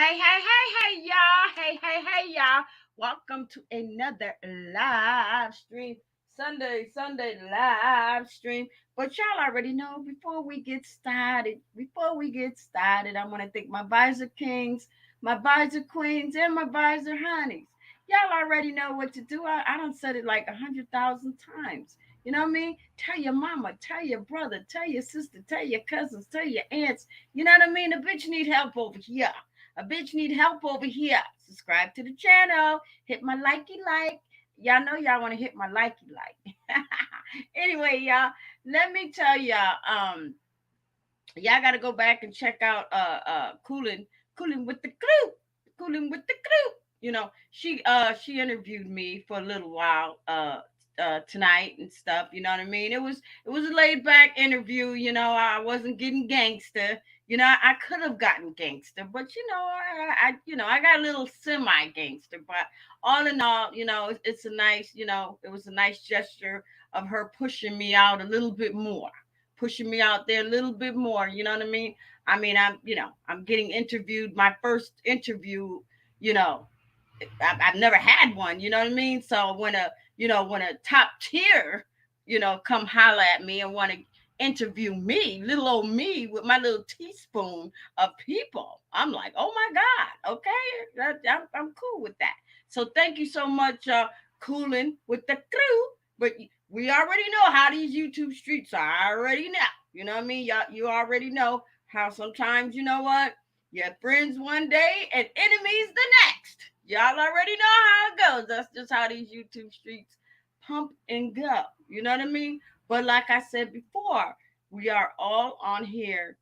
y'all. Hey, y'all. Welcome to another live stream. Sunday live stream. But y'all already know before we get started, I want to thank my visor kings, my visor queens, and my visor honeys. Y'all already know what to do. I don't said it like 100,000 times. You know what I mean? Tell your mama, tell your brother, tell your sister, tell your cousins, tell your aunts. You know what I mean? The bitch need help over here. A bitch need help over here. Subscribe to the channel. Hit my likey like. Y'all know y'all want to hit my likey like. Anyway, y'all, let me tell y'all, y'all gotta go back and check out cooling with the crew. Cooling with the crew. You know, she interviewed me for a little while tonight and stuff, you know what I mean? It was a laid back interview, you know. I wasn't getting gangster. You know, I could have gotten gangster, but you know, I got a little semi gangster, but all in all, you know, it's a nice, you know, it was a nice gesture of her pushing me out a little bit more, pushing me out there a little bit more, you know what I mean? I'm getting interviewed, my first interview, you know, I've never had one, you know what I mean? So when a top tier, you know, come holler at me and want to interview me, little old me with my little teaspoon of people, I'm like, oh my God, okay, I'm cool with that. So thank you so much, cooling with the crew. But we already know how these YouTube streets are. I already know. You know what I mean? Y'all, you already know how sometimes, you know what? You're friends one day and enemies the next. Y'all already know how it goes. That's just how these YouTube streets pump and go. You know what I mean? But like I said before, we are all on here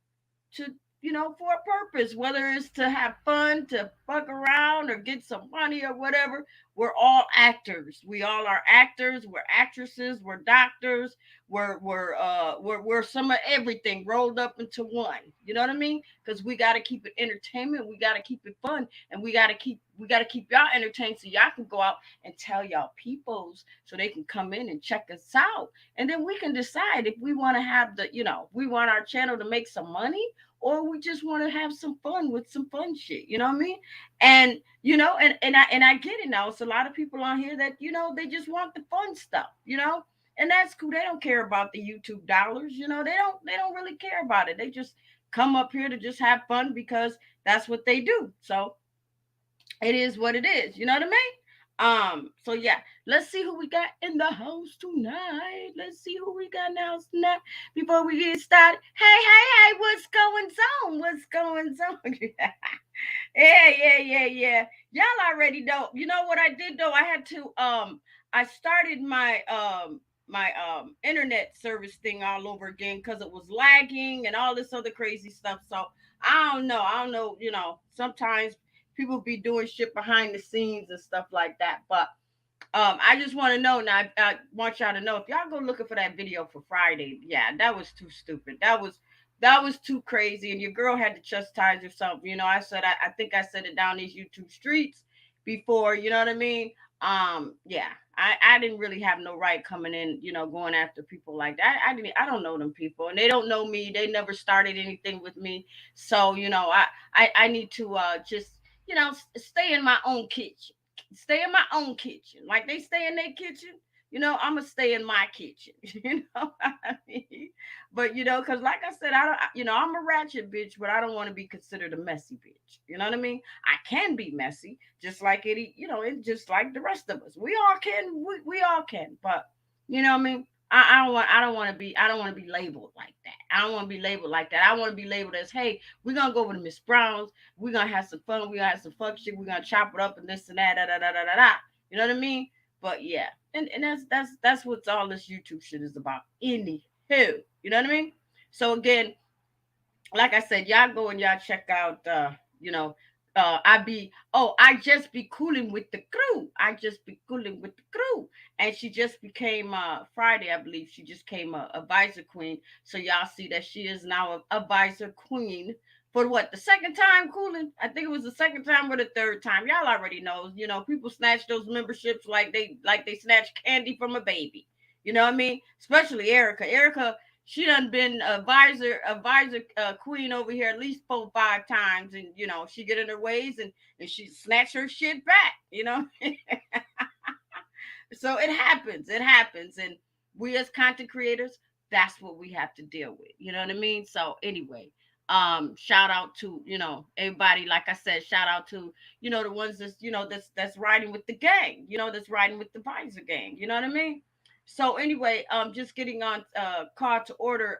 to, you know, for a purpose, whether it's to have fun, to fuck around, or get some money or whatever. We're all actors. We all are actors. We're actresses. We're doctors. We're some of everything rolled up into one. You know what I mean? Because we got to keep it entertainment. We got to keep it fun, and we got to keep y'all entertained so y'all can go out and tell y'all peoples so they can come in and check us out, and then we can decide if we want to have the, you know, we want our channel to make some money, or we just want to have some fun with some fun shit. You know what I mean? And you know, and I get it now. It's a lot of people on here that, you know, they just want the fun stuff. You know, and that's cool. They don't care about the YouTube dollars. You know, they don't really care about it. They just come up here to just have fun because that's what they do. So it is what it is. You know what I mean? So yeah, let's see who we got in the house tonight. Let's see who we got in the house tonight before we get started. Hey, what's going on? What's going on? Yeah. Y'all already know. You know what I did though? I had to I started my internet service thing all over again because it was lagging and all this other crazy stuff. So I don't know, you know, sometimes people be doing shit behind the scenes and stuff like that. But I just want to know now. I want y'all to know, if y'all go looking for that video for Friday, yeah, that was too stupid. That was too crazy, and your girl had to chastise herself. You know, I think I said it down these YouTube streets before. You know what I mean? Yeah, I didn't really have no right coming in, you know, going after people like that. I don't know them people, and they don't know me. They never started anything with me, so you know, I need to just, you know, stay in my own kitchen, stay in my own kitchen. Like they stay in their kitchen, you know, I'm gonna stay in my kitchen. You know what I mean? But you know, because like I said, I don't, you know, I'm a ratchet bitch, but I don't want to be considered a messy bitch. You know what I mean? I can be messy, just like it, you know, it's just like the rest of us. We all can, we all can. But you know what I mean? I don't want to be labeled like that. I don't want to be labeled like that. I want to be labeled as, hey, we're gonna go over to Miss Brown's, we're gonna have some fun, we're gonna have some fuck shit, we're gonna chop it up and this and that, da da da da da da. You know what I mean? But yeah, and that's what all this YouTube shit is about. Anywho, you know what I mean? So again, like I said, y'all go and y'all check out you know, I just be cooling with the crew. I just be cooling with the crew. And she just became Friday, I believe she just came a visor queen. So y'all see that she is now a visor queen for what, the second time cooling? I think it was the second time or the third time. Y'all already know, you know, people snatch those memberships like they snatch candy from a baby. You know what I mean? Especially Erica. Erica, She done been advisor queen over here at least 4 5 times, and she get in her ways, and she snatch her shit back. So it happens, and we as content creators, that's what we have to deal with. You know what I mean? So anyway, shout out to everybody. Like I said, shout out to the ones that's riding with the gang. That's riding with the visor gang. You know what I mean? So anyway, just getting on call to order.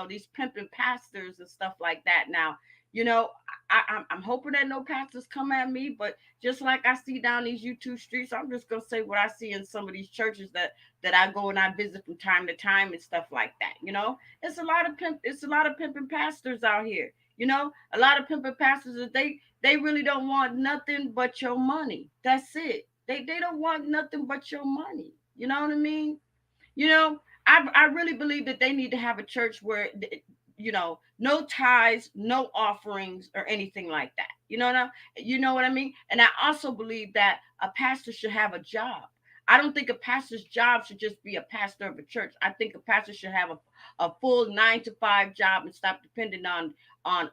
These pimping pastors and stuff like that. Now, you know, I'm hoping that no pastors come at me, but just like I see down these YouTube streets, I'm just gonna say what I see in some of these churches that I go and I visit from time to time and stuff like that. It's a lot of pimping pastors out here. A lot of pimping pastors that they really don't want nothing but your money. That's it. They don't want nothing but your money. You know what I mean? You know, I really believe that they need to have a church where no tithes, no offerings, or anything like that. You know what I mean? And I also believe that a pastor should have a job. I don't think a pastor's job should just be a pastor of a church. I think a pastor should have a full 9 to 5 job and stop depending on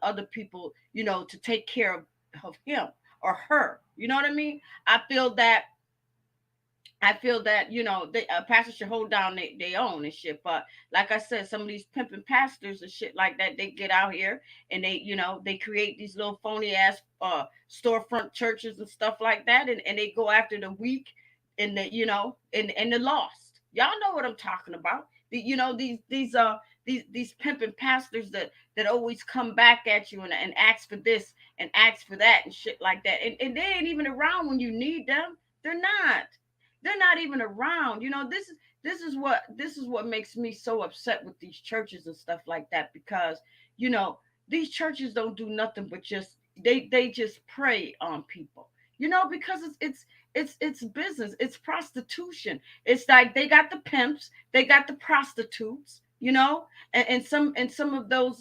other people, to take care of him or her. You know what I mean? I feel that a pastor should hold down their own and shit. But like I said, some of these pimping pastors and shit like that, they get out here and they create these little phony ass storefront churches and stuff like that, and they go after the weak and the lost. Y'all know what I'm talking about. These pimping pastors that always come back at you and ask for this and ask for that and shit like that, and they ain't even around when you need them. They're not even around. This is what makes me so upset with these churches and stuff like that, because you know these churches don't do nothing but just they just prey on people. Because it's business. It's prostitution. It's like they got the pimps, they got the prostitutes. And some of those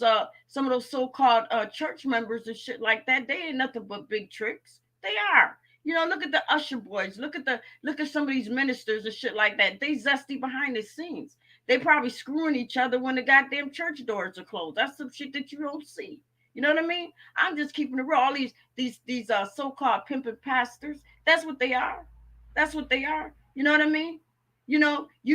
so-called church members and shit like that, they ain't nothing but big tricks. They are. Look at the usher boys. Look at some of these ministers and shit like that. They zesty behind the scenes. They probably screwing each other when the goddamn church doors are closed. That's some shit that you don't see. You know what I mean? I'm just keeping it real. All these so-called pimping pastors. That's what they are. That's what they are. You know what I mean? You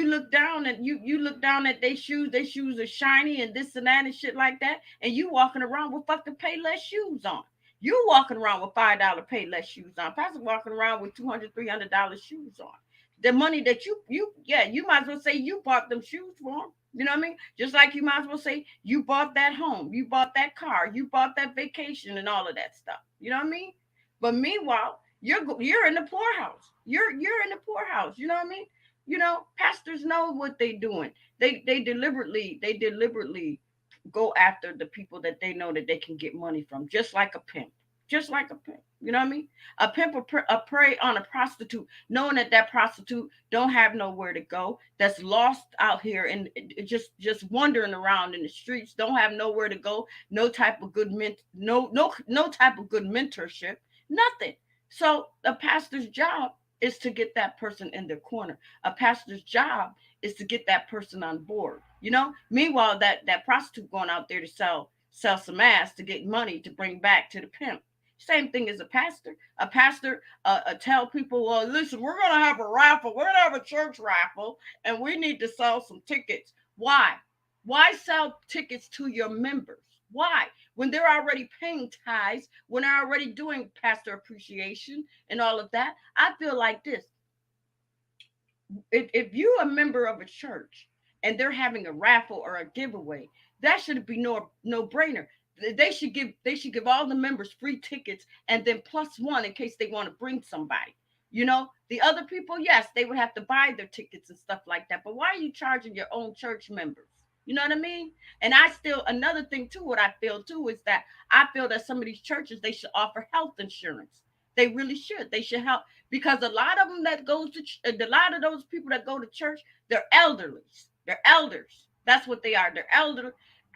look down and you look down at their shoes. Their shoes are shiny and this and that and shit like that. And you walking around with fucking Payless shoes on. You walking around with $5 Payless shoes on. Pastor walking around with $200, $300 shoes on. The money that you might as well say you bought them shoes for them. You know what I mean? Just like you might as well say you bought that home, you bought that car, you bought that vacation, and all of that stuff. You know what I mean? But meanwhile, you're in the poorhouse. You're in the poorhouse. You know what I mean? Pastors know what they're doing. They deliberately go after the people that they know that they can get money from, just like a pimp. Just like a pimp. You know what I mean? A pimp a prey on a prostitute, knowing that prostitute don't have nowhere to go, that's lost out here and just wandering around in the streets, don't have nowhere to go, no type of good no type of good mentorship, nothing. So a pastor's job is to get that person in their corner. A pastor's job is to get that person on board. Meanwhile, that prostitute going out there to sell some ass to get money to bring back to the pimp. Same thing as a pastor. A pastor tell people, well, listen, we're gonna have a raffle. We're gonna have a church raffle, and we need to sell some tickets. Why? Why sell tickets to your members? Why? When they're already paying tithes, when they're already doing pastor appreciation and all of that. I feel like this: if you're a member of a church and they're having a raffle or a giveaway, that should be no brainer. They should give all the members free tickets, and then plus one in case they want to bring somebody. The other people, yes, they would have to buy their tickets and stuff like that. But why are you charging your own church members? You know what I mean? And another thing too, what I feel too is that I feel that some of these churches, they should offer health insurance. They really should. They should help, because a lot of them a lot of those people that go to church, they're elderly. They're elders. That's what they are. They're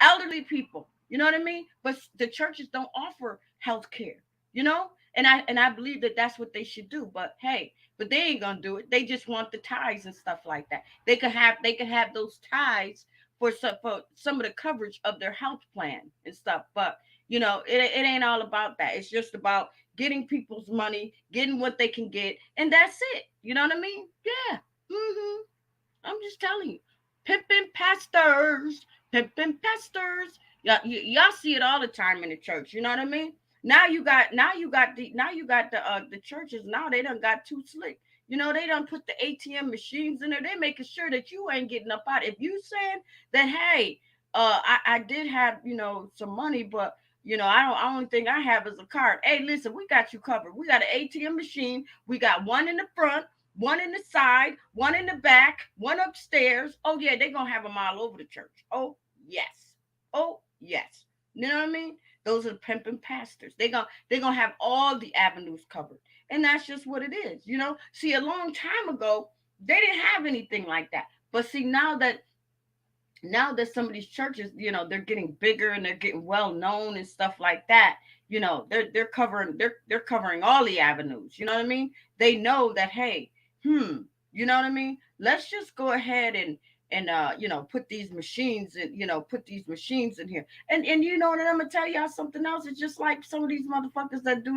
elderly people. You know what I mean? But the churches don't offer health care. And I believe that that's what they should do. But hey, but they ain't gonna do it. They just want the ties and stuff like that. They could have those ties for some of the coverage of their health plan and stuff. But it ain't all about that. It's just about getting people's money, getting what they can get, and that's it. You know what I mean? Yeah. Hmm. I'm just telling you, pimping pastors, pimping pastors. Y'all see it all the time in the church. You know what I mean? Now you got the churches. Now they done got too slick. They done put the ATM machines in there. They making sure that you ain't getting up out. If you saying that, hey, I did have some money, but I only thing I have is a card. Hey, listen, we got you covered. We got an ATM machine. We got one in the front, one in the side, one in the back, one upstairs. Oh yeah, they're gonna have them all over the church. Oh yes. Oh yes. You know what I mean? Those are the pimping pastors. They're gonna have all the avenues covered. And that's just what it is. See, a long time ago, they didn't have anything like that. But see, now that some of these churches, they're getting bigger and they're getting well known and stuff like that. They're covering all the avenues. You know what I mean? They know that, hey, you know what I mean? Let's just go ahead and put these machines in here. And and I'm gonna tell y'all something else. It's just like some of these motherfuckers that do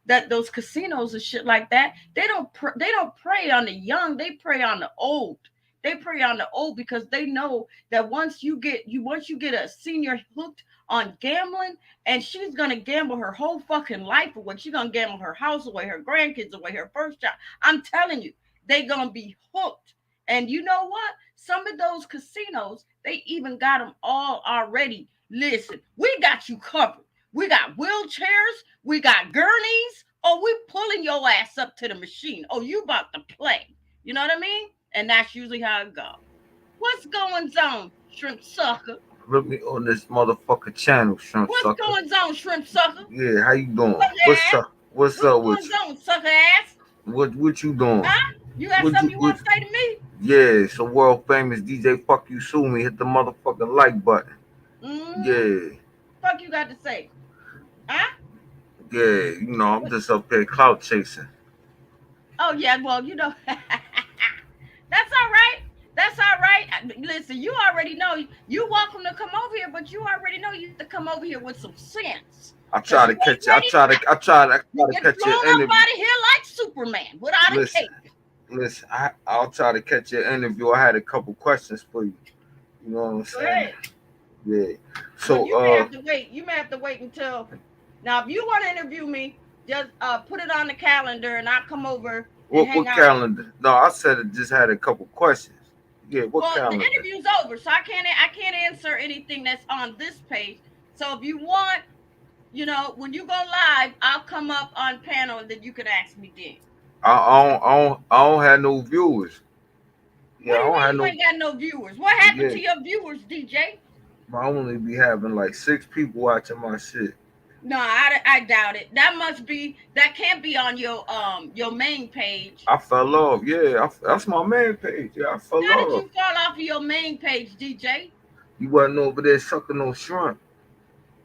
that those casinos and shit like that. They don't prey on the young. They prey on the old. They prey on the old because they know that once you get a senior hooked on gambling, and she's gonna gamble her whole fucking life away. She's gonna gamble her house away, her grandkids away, her first job. I'm telling you, they gonna be hooked. And you know what? Some of those casinos, they even got them all already. Listen, we got you covered. We got wheelchairs, we got gurneys. Oh, we pulling your ass up to the machine. Oh, you about to play. You know what I mean? And that's usually how it go. What's going on, shrimp sucker? Put me on this motherfucker channel, shrimp What's sucker. going on, shrimp sucker? Yeah, how you doing? Sucker What's ass. up? What's What's up with going you? on, sucker ass? What you doing? Huh? You got What something you you what? want to say to me? Yeah, so world famous DJ Fuck You Sue Me. Hit the motherfucking like button. Mm-hmm. Yeah, Fuck you got to say? Huh? yeah. I'm What? just up there clout chasing. Oh yeah, well, that's all right. That's all right. Listen, you already know you welcome to come over here, but you already know you have to come over here with some sense. I Cause try you to ain't catch you. I ready try to. I try to. I to try to get catch your blown up interview. out of here like Superman without a Listen, cape. listen. I'll try to catch your interview. I had a couple questions for you. You know what I'm Go saying? ahead. Yeah. Well, So you may have to wait. You may have to wait until now. If you want to interview me, just put it on the calendar, and I'll come over and hang what out with you. calendar? No, I said it just had a couple questions. Yeah, what Well, the calendar? interview's over, so I can't answer anything that's on this page. So if you want, when you go live, I'll come up on panel, and then you can ask me then. I don't have no viewers. What Yeah, do I you don't mean have you no. ain't got no viewers? What happened Yeah, to your viewers, DJ? I only be having like 6 people watching my shit. No, I doubt it. That can't be on your main page. I fell off. Yeah, that's my main page. Yeah, I fell How did off. you fall off of your main page, DJ? You wasn't over there sucking no shrimp.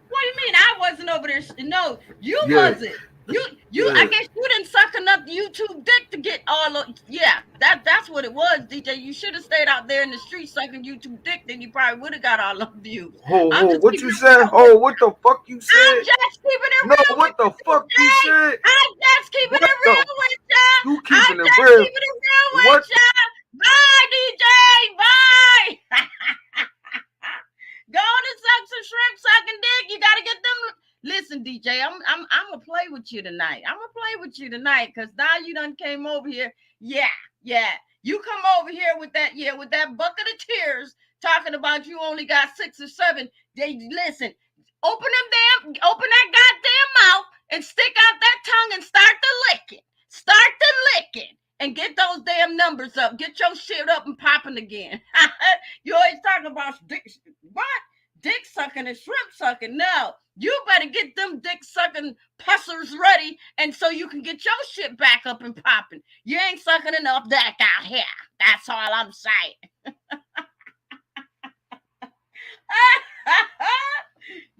What do you mean I wasn't over there? No, you Yeah, wasn't. You. I yeah. guess you didn't suck enough YouTube dick to get all of. Yeah, that's what it was, DJ. You should have stayed out there in the street sucking YouTube dick. Then you probably would have got all the views. I'm just What keeping you it said? real with What the fuck you I'm said? just keeping it No, real with what the you, fuck DJ. you said? I'm just keeping What it the? real with you. You I'm keeping it just real? keeping it real with What? you. Bye, DJ. Bye. Go on and suck some shrimp sucking dick. You gotta get them. Listen, DJ, I'm gonna play with you tonight. I'm gonna play with you tonight because now you done came over here. Yeah, yeah. You come over here with that bucket of tears talking about you only got 6 or 7. They listen. Open that goddamn mouth and stick out that tongue and start the licking. Start the licking and get those damn numbers up. Get your shit up and popping again. You always talk about what? Dick sucking and shrimp sucking. No, you better get them dick sucking pussers ready, and so you can get your shit back up and popping. You ain't sucking enough dick out here. That's all I'm saying.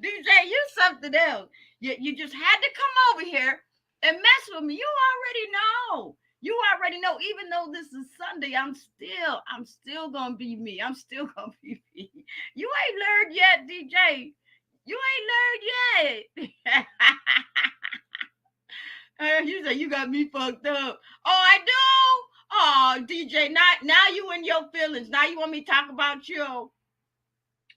DJ, you something else. You just had to come over here and mess with me. You already know. You already know, even though this is Sunday, I'm still gonna be me. I'm still gonna be me. You ain't learned yet, DJ. You ain't learned yet. You say you got me fucked up. Oh, I do. Oh, DJ, now you in your feelings. Now you want me to talk about you.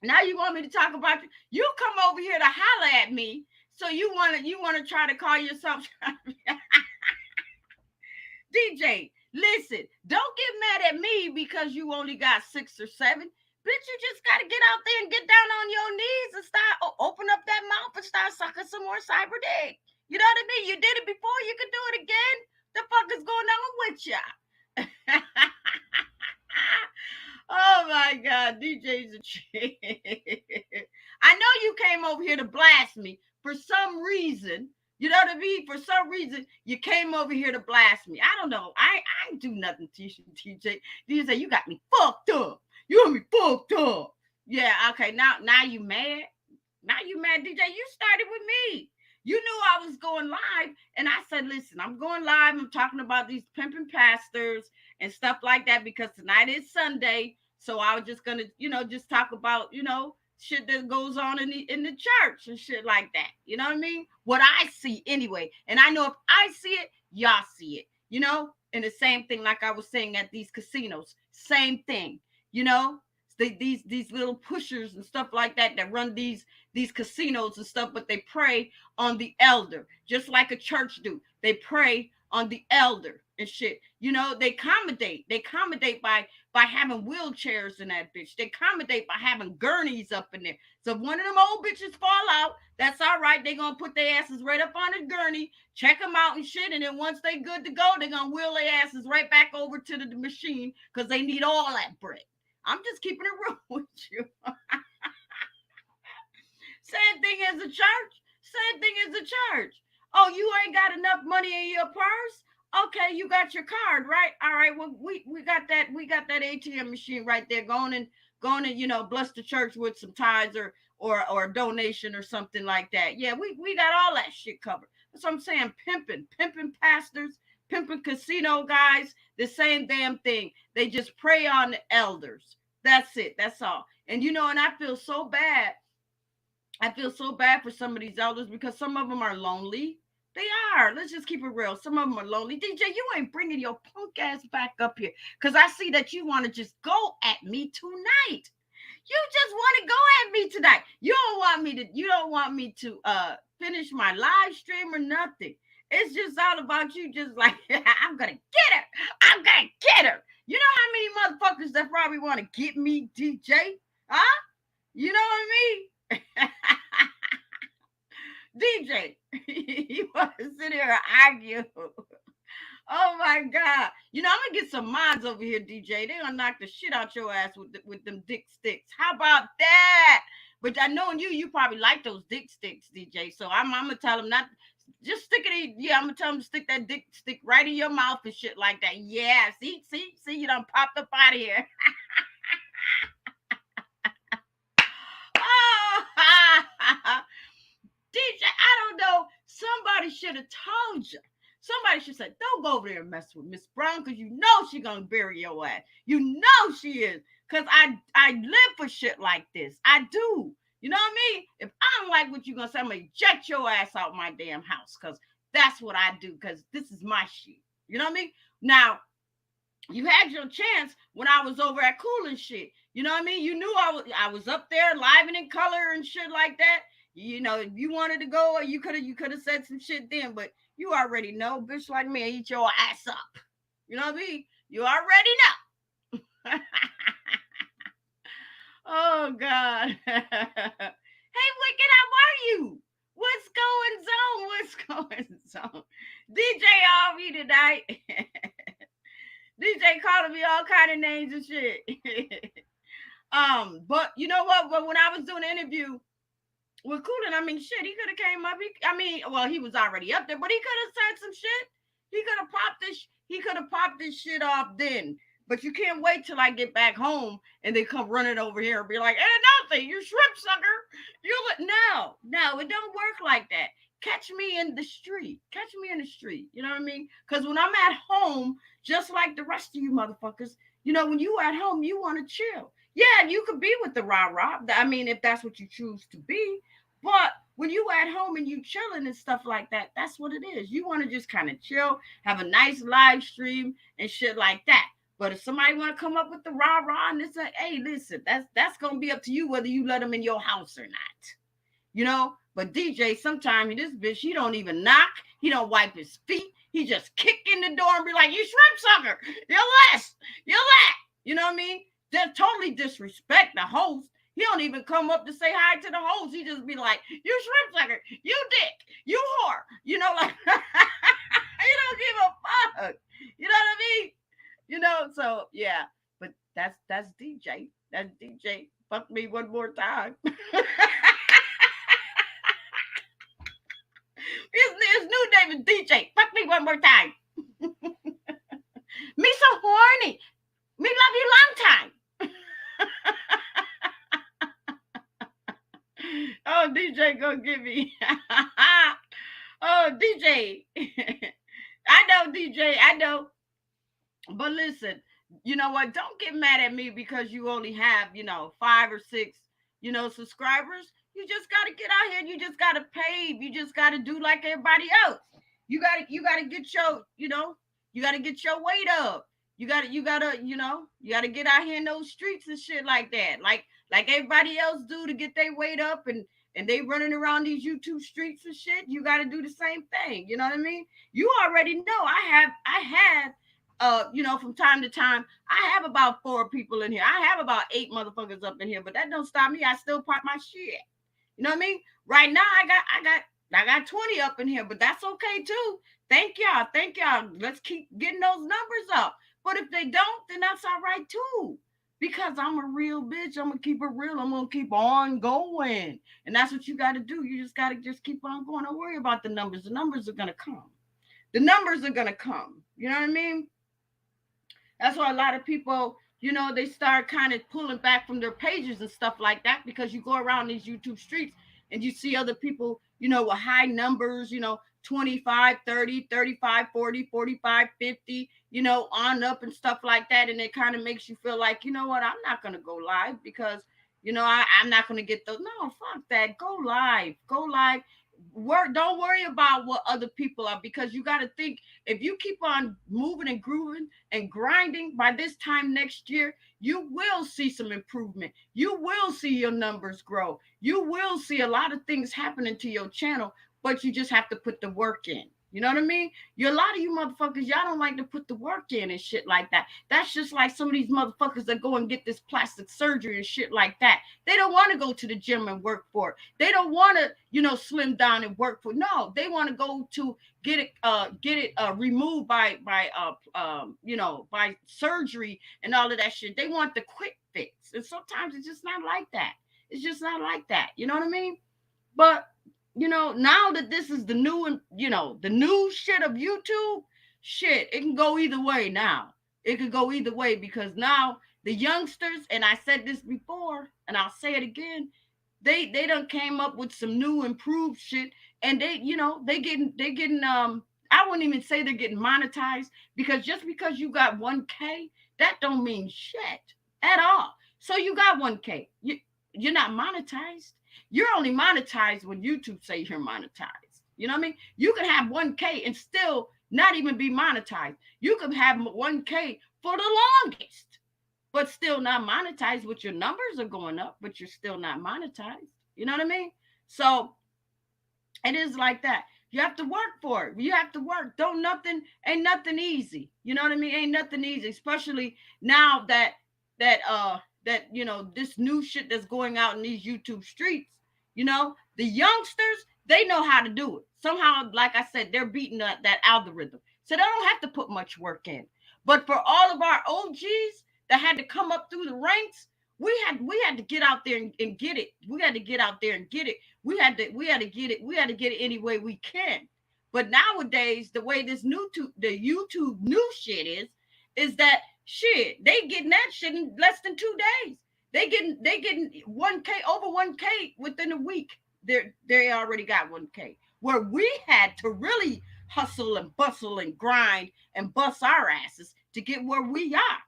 Now you want me to talk about you. You come over here to holler at me. So you wanna try to call yourself DJ, listen, don't get mad at me because you only got 6 or 7. Bitch, you just gotta get out there and get down on your knees and start open up that mouth and start sucking some more cyber dick. You know what I mean? You did it before, you can do it again. The fuck is going on with ya? Oh my God, DJ's a chick. I know you came over here to blast me for some reason. You know what I mean? For some reason, you came over here to blast me. I don't know. I ain't do nothing to you, DJ. DJ, you got me fucked up. You got me fucked up. Yeah, okay. Now you mad? Now you mad, DJ? You started with me. You knew I was going live, and I said, listen, I'm going live. I'm talking about these pimping pastors and stuff like that because tonight is Sunday. So I was just gonna, just talk about, shit that goes on in the church and shit like that. You know what I mean? What I see anyway. And I know if I see it, y'all see it. And the same thing, like I was saying at these casinos, same thing. You know, these little pushers and stuff like that run these casinos and stuff, but they prey on the elder, just like a church do. They prey on the elder and shit. They accommodate by having wheelchairs in that bitch. They accommodate by having gurneys up in there. So if one of them old bitches fall out, that's all right. They gonna put their asses right up on the gurney, check them out and shit, and then once they good to go, they gonna wheel their asses right back over to the machine because they need all that bread. I'm just keeping it real with you. Same thing as a church. Same thing as a church. Oh, you ain't got enough money in your purse? Okay, you got your card, right? All right. Well, we got that. We got that ATM machine right there. Going and bless the church with some tithes or a donation or something like that. Yeah, we got all that shit covered. That's what I'm saying. Pimping pastors, pimping casino guys. The same damn thing. They just prey on the elders. That's it. That's all. And I feel so bad. I feel so bad for some of these elders because some of them are lonely. They are. Let's just keep it real. Some of them are lonely. DJ, you ain't bringing your punk ass back up here because I see that you want to just go at me tonight. You just want to go at me tonight. You don't want me to finish my live stream or nothing. It's just all about you just like, I'm going to get her. I'm going to get her. You know how many motherfuckers that probably want to get me, DJ? Huh? You know what I mean? DJ, you want to sit here and argue? Oh my God! I'm gonna get some mods over here, DJ. They gonna knock the shit out your ass with them dick sticks. How about that? But I know you probably like those dick sticks, DJ. So I'm gonna tell them not just stick it in. Yeah, I'm gonna tell them to stick that dick stick right in your mouth and shit like that. Yeah, see, you done popped up out of here. DJ, I don't know. Somebody should have told you. Somebody should say, don't go over there and mess with Miss Brown because you know she gonna bury your ass. You know she is. Because I live for shit like this. I do. You know what I mean? If I don't like what you're gonna say, I'm gonna eject your ass out my damn house. Because that's what I do. Because this is my shit. You know what I mean? Now, you had your chance when I was over at Cool and shit. You know what I mean? You knew I was up there live and in color and shit like that. If you wanted to go, or you could have said some shit then, but you already know, bitch like me, eat your ass up. You know what I mean? You already know. Oh God. Hey Wicked, how are you? What's going on? DJ on me tonight. DJ calling me all kind of names and shit. But you know what? But when I was doing the interview with Coolin, I mean, shit, he could have came up. He was already up there, but he could have said some shit. He could have popped this shit off then. But you can't wait till I get back home and they come running over here and be like, "Hey, nothing, you shrimp sucker." No, it don't work like that. catch me in the street. Catch me in the street. You know what I mean? Because when I'm at home, just like the rest of you motherfuckers, when you at home, you want to chill. Yeah, you could be with the rah-rah. I mean, if that's what you choose to be. But when you at home and you chilling and stuff like that, that's what it is. You want to just kind of chill, have a nice live stream and shit like that. But if somebody want to come up with the rah-rah and it's like, hey, listen, that's gonna be up to you whether you let them in your house or not. But DJ, sometimes this bitch, he don't even knock, he don't wipe his feet, he just kick in the door and be like, you shrimp sucker, you're less, you're that. You know what I mean? Just totally disrespect the host. He don't even come up to say hi to the host. He just be like, you shrimp sucker, you dick, you whore. Like, he don't give a fuck. You know what I mean? So yeah. But that's DJ. That's DJ. Fuck me one more time. His new name is DJ. Fuck me one more time. Me so horny. Me love you long time. Oh, DJ gonna give me. Oh, DJ. I know, DJ. I know. But listen, you know what? Don't get mad at me because you only have, 5 or 6, subscribers. You just gotta get out here and you just gotta pave. You just gotta do like everybody else. You gotta get you gotta get your weight up. You gotta get out here in those streets and shit like that. Like everybody else do to get their weight up and they running around these YouTube streets and shit. You gotta do the same thing. You know what I mean? You already know I had from time to time, I have about 4 people in here. I have about 8 motherfuckers up in here, but that don't stop me. I still pop my shit. You know what I mean? Right now, I got 20 up in here, but that's okay too. Thank y'all. Thank y'all. Let's keep getting those numbers up. But if they don't, then that's all right too. Because I'm a real bitch. I'm gonna keep it real. I'm gonna keep on going. And that's what you gotta do. You just gotta keep on going. Don't worry about the numbers. The numbers are gonna come. The numbers are gonna come. You know what I mean? That's why a lot of people, they start kind of pulling back from their pages and stuff like that because you go around these YouTube streets and you see other people, with high numbers, 25, 30, 35, 40, 45, 50, on up and stuff like that. And it kind of makes you feel like, you know what, I'm not going to go live because, I'm not going to get those. No, fuck that. Go live. Go live. Don't worry about what other people are because you got to think if you keep on moving and grooving and grinding by this time next year, you will see some improvement. You will see your numbers grow. You will see a lot of things happening to your channel, but you just have to put the work in. You know what I mean? A lot of you motherfuckers, y'all don't like to put the work in and shit like that. That's just like some of these motherfuckers that go and get this plastic surgery and shit like that. They don't want to go to the gym and work for it. They don't want to, slim down and work for it. No, they want to go to get it removed by surgery and all of that shit. They want the quick fix. And sometimes it's just not like that. It's just not like that. You know what I mean? But now that this is the new, the new shit of YouTube, shit, it can go either way now. It could go either way because now the youngsters, and I said this before, and I'll say it again, they done came up with some new improved shit, and they getting I wouldn't even say they're getting monetized because just because you got 1K, that don't mean shit at all. So you got 1K, you're not monetized. You're only monetized when YouTube say you're monetized. You know what I mean? You can have 1K and still not even be monetized. You can have 1K for the longest, but still not monetized, but your numbers are going up, but you're still not monetized. You know what I mean? So it is like that. You have to work for it. You have to work. Ain't nothing easy. You know what I mean? Ain't nothing easy, especially now that this new shit that's going out in these YouTube streets. The youngsters, they know how to do it. Somehow, like I said, they're beating that algorithm. So they don't have to put much work in. But for all of our OGs that had to come up through the ranks, we had to get out there and get it. We had to get out there and get it. We had to get it. We had to get it any way we can. But nowadays, the way the YouTube new shit is that shit, they getting that shit in less than 2 days. They getting 1K over 1K within a week. They already got 1K. Where we had to really hustle and bustle and grind and bust our asses to get where we are.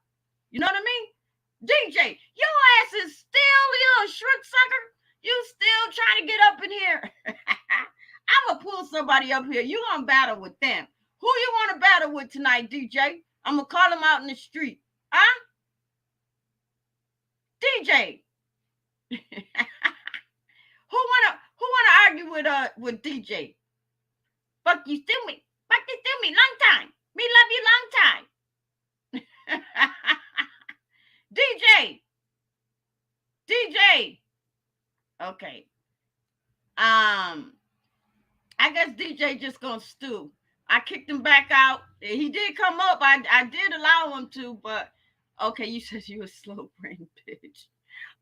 You know what I mean? DJ, your ass is still, you shrimp sucker. You still trying to get up in here. I'm going to pull somebody up here. You going to battle with them. Who you want to battle with tonight, DJ? I'm going to call them out in the street. Huh? DJ. who wanna argue with DJ? Fuck you still me. Fuck you still me. Long time. Me love you long time. DJ. DJ. Okay. I guess DJ just gonna stew. I kicked him back out. He did come up. I did allow him to, but okay, you said you a slow brain bitch.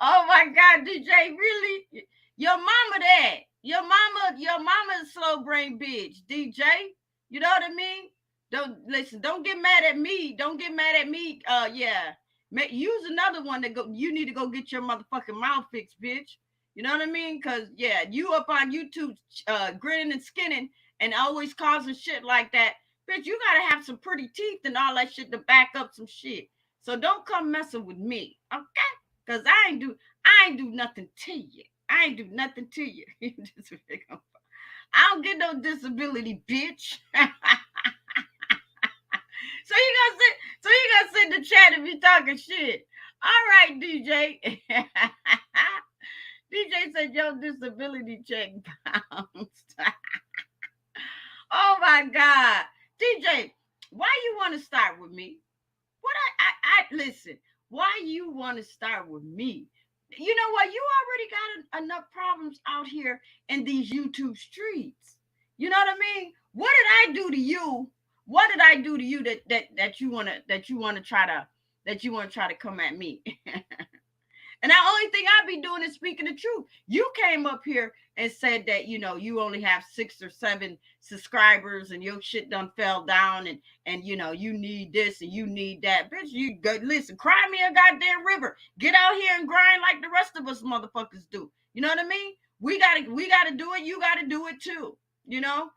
Oh my God, DJ, really? Your mama that. Your mama is slow brain bitch, DJ. You know what I mean? Don't get mad at me. Don't get mad at me. Yeah. Use another one that go. You need to go get your motherfucking mouth fixed, bitch. You know what I mean? Cause yeah, you up on YouTube grinning and skinning and always causing shit like that. Bitch, you gotta have some pretty teeth and all that shit to back up some shit. So don't come messing with me, okay? Cause I ain't do nothing to you. I ain't do nothing to you. I don't get no disability, bitch. So you gonna sit in the chat and be talking shit. All right, DJ. DJ said your disability check bounced. Oh my God. DJ, why you want to start with me? What I listen, why you want to start with me? You know what? You already got enough problems out here in these YouTube streets. You know what I mean? What did I do to you? What did I do to you that you wanna try to come at me? And the only thing I be doing is speaking the truth. You came up here and said that, you only have 6 or 7 subscribers and your shit done fell down and you need this and you need that. Bitch, you go, listen, cry me a goddamn river. Get out here and grind like the rest of us motherfuckers do. You know what I mean? We gotta do it. You gotta do it too. You know?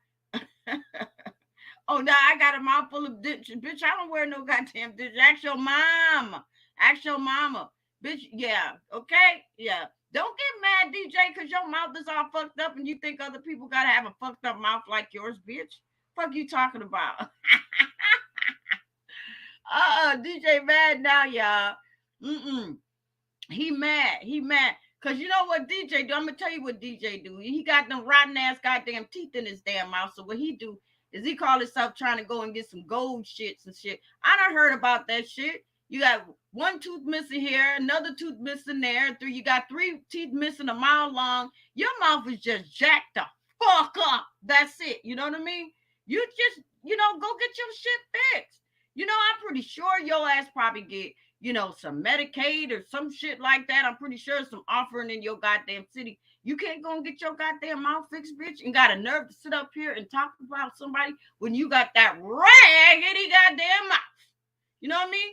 Oh, now I got a mouthful of ditch. Bitch, I don't wear no goddamn ditch. Ask your mama. Ask your mama. Bitch, yeah, okay? Yeah. Don't get mad, DJ, because your mouth is all fucked up and you think other people got to have a fucked up mouth like yours, bitch. Fuck you talking about? DJ mad now, y'all. He mad. Because you know what DJ do? I'm going to tell you what DJ do. He got them rotten ass goddamn teeth in his damn mouth. So what he do is he call himself trying to go and get some gold shits and shit. I done heard about that shit. You got 1 tooth missing here, another tooth missing there. You got 3 teeth missing a mile long. Your mouth is just jacked the fuck up. That's it. You know what I mean? You just, go get your shit fixed. I'm pretty sure your ass probably get, some Medicaid or some shit like that. I'm pretty sure some offering in your goddamn city. You can't go and get your goddamn mouth fixed, bitch, and got a nerve to sit up here and talk about somebody when you got that raggedy goddamn mouth. You know what I mean?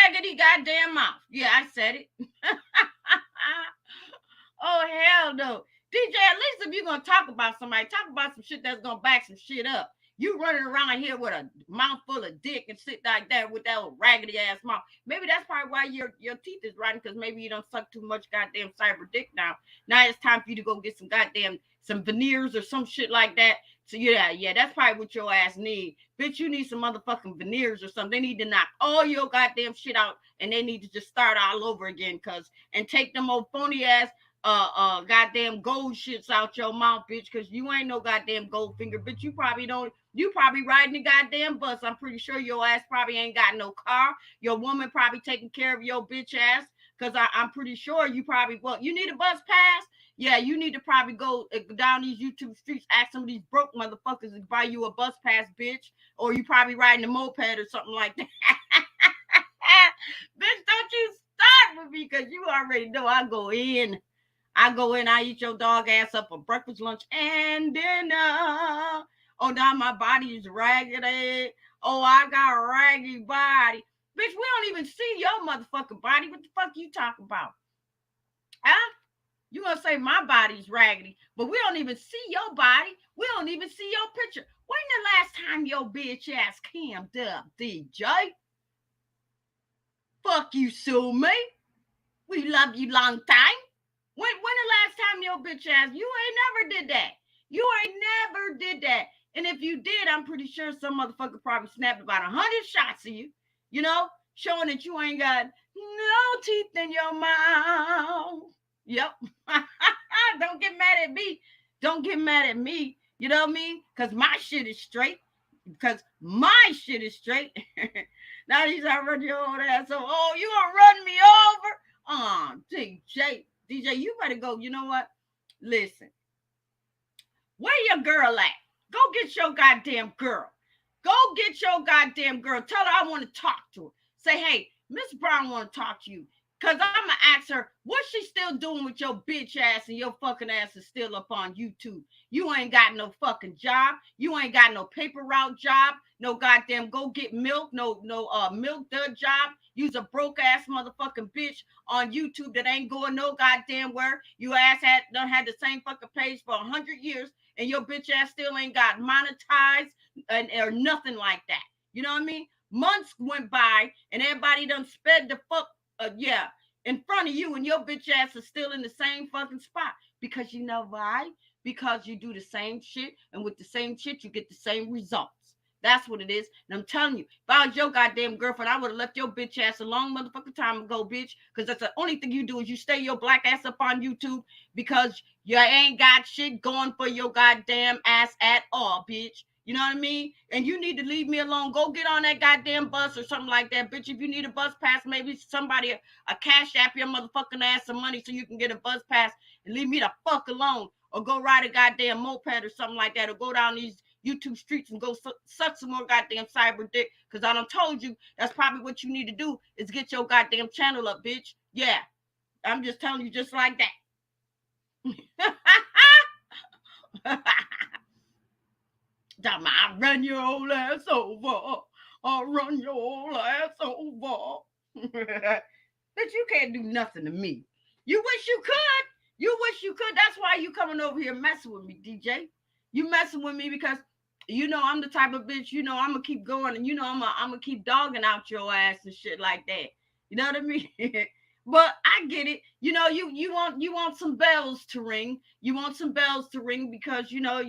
Raggedy goddamn mouth. Yeah, I said it. Oh, hell no. DJ, at least if you're going to talk about somebody, talk about some shit that's going to back some shit up. You running around here with a mouth full of dick and shit like that with that old raggedy ass mouth. Maybe that's probably why your teeth is rotten, because maybe you don't suck too much goddamn cyber dick now. Now it's time for you to go get some veneers or some shit like that. So yeah, that's probably what your ass need. Bitch, you need some motherfucking veneers or something. They need to knock all your goddamn shit out and they need to just start all over again, and take them old phony ass goddamn gold shits out your mouth, bitch, because you ain't no goddamn gold finger, bitch. You probably riding the goddamn bus. I'm pretty sure your ass probably ain't got no car. Your woman probably taking care of your bitch ass, because I'm pretty sure you probably, you need a bus pass? Yeah, you need to probably go down these YouTube streets, ask some of these broke motherfuckers to buy you a bus pass, bitch, or you probably riding a moped or something like that. Bitch, don't you start with me, because you already know I go in, I eat your dog ass up for breakfast, lunch, and dinner. Oh, now my body is raggedy. Oh, I got a raggy body. Bitch, we don't even see your motherfucking body. What the fuck you talking about? Huh? You gonna say my body's raggedy, but we don't even see your body. We don't even see your picture. When the last time your bitch ass cammed up, DJ? Fuck you, sue me. We love you long time. When the last time your bitch ass? You ain't never did that. You ain't never did that. And if you did, I'm pretty sure some motherfucker probably snapped about 100 shots of you. You know, showing that you ain't got no teeth in your mouth. Yep. Don't get mad at me. Don't get mad at me. You know what I mean? Because my shit is straight. Because my shit is straight. Now you start running your own ass. So, oh, you gonna run me over? DJ, you better go. You know what? Listen, where your girl at? Go get your goddamn girl. Go get your goddamn girl. Tell her I want to talk to her. Say, hey, Miss Brown want to talk to you. Cause I'm gonna ask her, what's she still doing with your bitch ass and your fucking ass is still up on YouTube? You ain't got no fucking job. You ain't got no paper route job. No goddamn go get milk. No milk dud job. You's a broke ass motherfucking bitch on YouTube that ain't going no goddamn where. You ass done had the same fucking page for 100 years and your bitch ass still ain't got monetized or nothing like that. You know what I mean? Months went by and everybody done sped the fuck in front of you and your bitch ass is still in the same fucking spot. Because you know why? Because you do the same shit and with the same shit you get the same results. That's what it is. And I'm telling you, if I was your goddamn girlfriend, I would have left your bitch ass a long motherfucking time ago, bitch. Because that's the only thing you do is you stay your black ass up on YouTube because you ain't got shit going for your goddamn ass at all, bitch. You know what I mean? And you need to leave me alone. Go get on that goddamn bus or something like that, bitch. If you need a bus pass, maybe somebody a cash app your motherfucking ass some money so you can get a bus pass and leave me the fuck alone. Or go ride a goddamn moped or something like that. Or go down these YouTube streets and go suck some more goddamn cyber dick. Because I done told you that's probably what you need to do is get your goddamn channel up, bitch. Yeah. I'm just telling you just like that. I'll run your old ass over. I'll run your old ass over. But you can't do nothing to me. You wish you could. You wish you could. That's why you coming over here messing with me, DJ. You messing with me because you know I'm the type of bitch, you know I'm gonna keep going and you know I'm gonna keep dogging out your ass and shit like that. You know what I mean? But I get it. You know, you want some bells to ring. You want some bells to ring because you know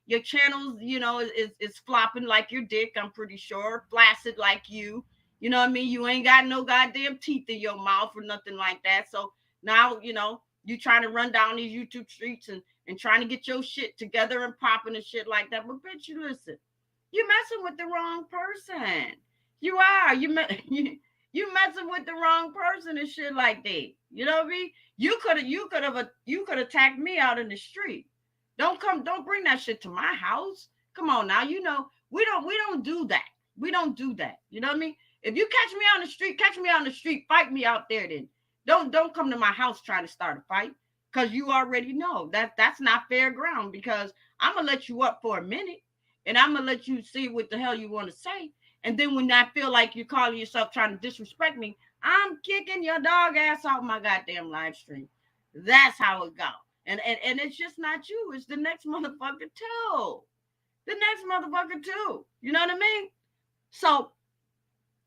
your channels, you know, is flopping like your dick, I'm pretty sure. Flaccid like you. You know what I mean? You ain't got no goddamn teeth in your mouth or nothing like that. So now, you know, you trying to run down these YouTube streets and trying to get your shit together and popping and shit like that. But bitch, you listen, you messing with the wrong person. You are. You messing with the wrong person and shit like that. You know what I mean? You could have attacked me out in the street. Don't bring that shit to my house. Come on now, you know, we don't do that. We don't do that. You know what I mean? If you catch me on the street, fight me out there then. Don't come to my house trying to start a fight. Cause you already know that that's not fair ground because I'm gonna let you up for a minute and I'm gonna let you see what the hell you want to say. And then when I feel like you're calling yourself trying to disrespect me, I'm kicking your dog ass off my goddamn live stream. That's how it goes. And it's just not you. It's the next motherfucker too. The next motherfucker too. You know what I mean? So,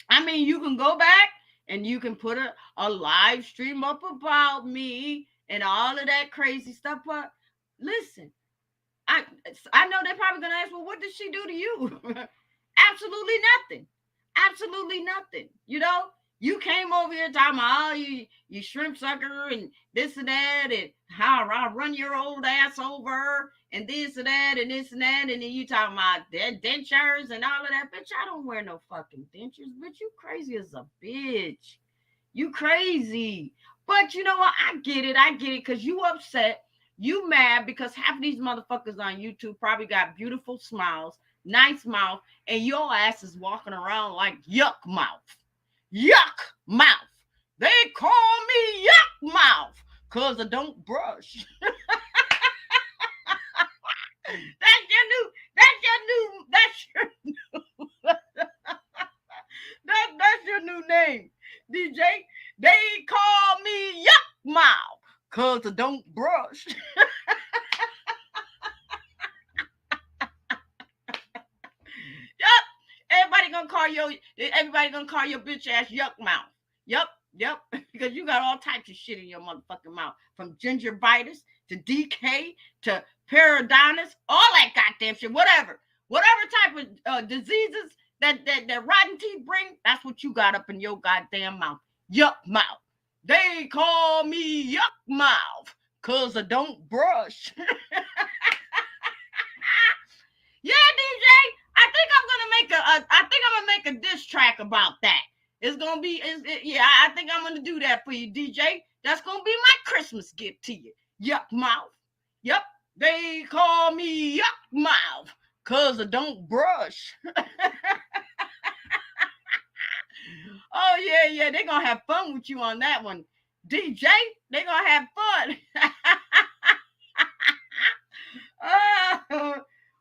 I mean, you can go back and you can put a live stream up about me and all of that crazy stuff. But listen, I know they're probably gonna ask, well, what did she do to you? Absolutely nothing. Absolutely nothing. You know, you came over here talking about, oh, you shrimp sucker and this and that and how I run your old ass over and this and that and this and that. And then you talking about dentures and all of that. Bitch, I don't wear no fucking dentures. Bitch, you crazy as a bitch. You crazy. But you know what? I get it. Because you upset. You mad because half of these motherfuckers on YouTube probably got beautiful smiles, nice mouth, and your ass is walking around like yuck mouth. Yuck mouth. They call me yuck mouth because I don't brush. That's your new name, DJ. They call me yuck mouth cause I don't brush. Yup. Everybody gonna call your bitch ass yuck mouth. Yup, yup. Because you got all types of shit in your motherfucking mouth. From gingivitis to DK to periodontitis, all that goddamn shit. Whatever type of diseases that rotten teeth bring, that's what you got up in your goddamn mouth. Yuck mouth. They call me yuck mouth. Cause I don't brush. Yeah, DJ. I think I'm gonna make a diss track about that. It's gonna be, yeah. I think I'm gonna do that for you, DJ. That's gonna be my Christmas gift to you. Yuck mouth. Yep. They call me yuck mouth, cause I don't brush. Oh yeah. They're gonna have fun with you on that one, DJ. They're gonna have fun.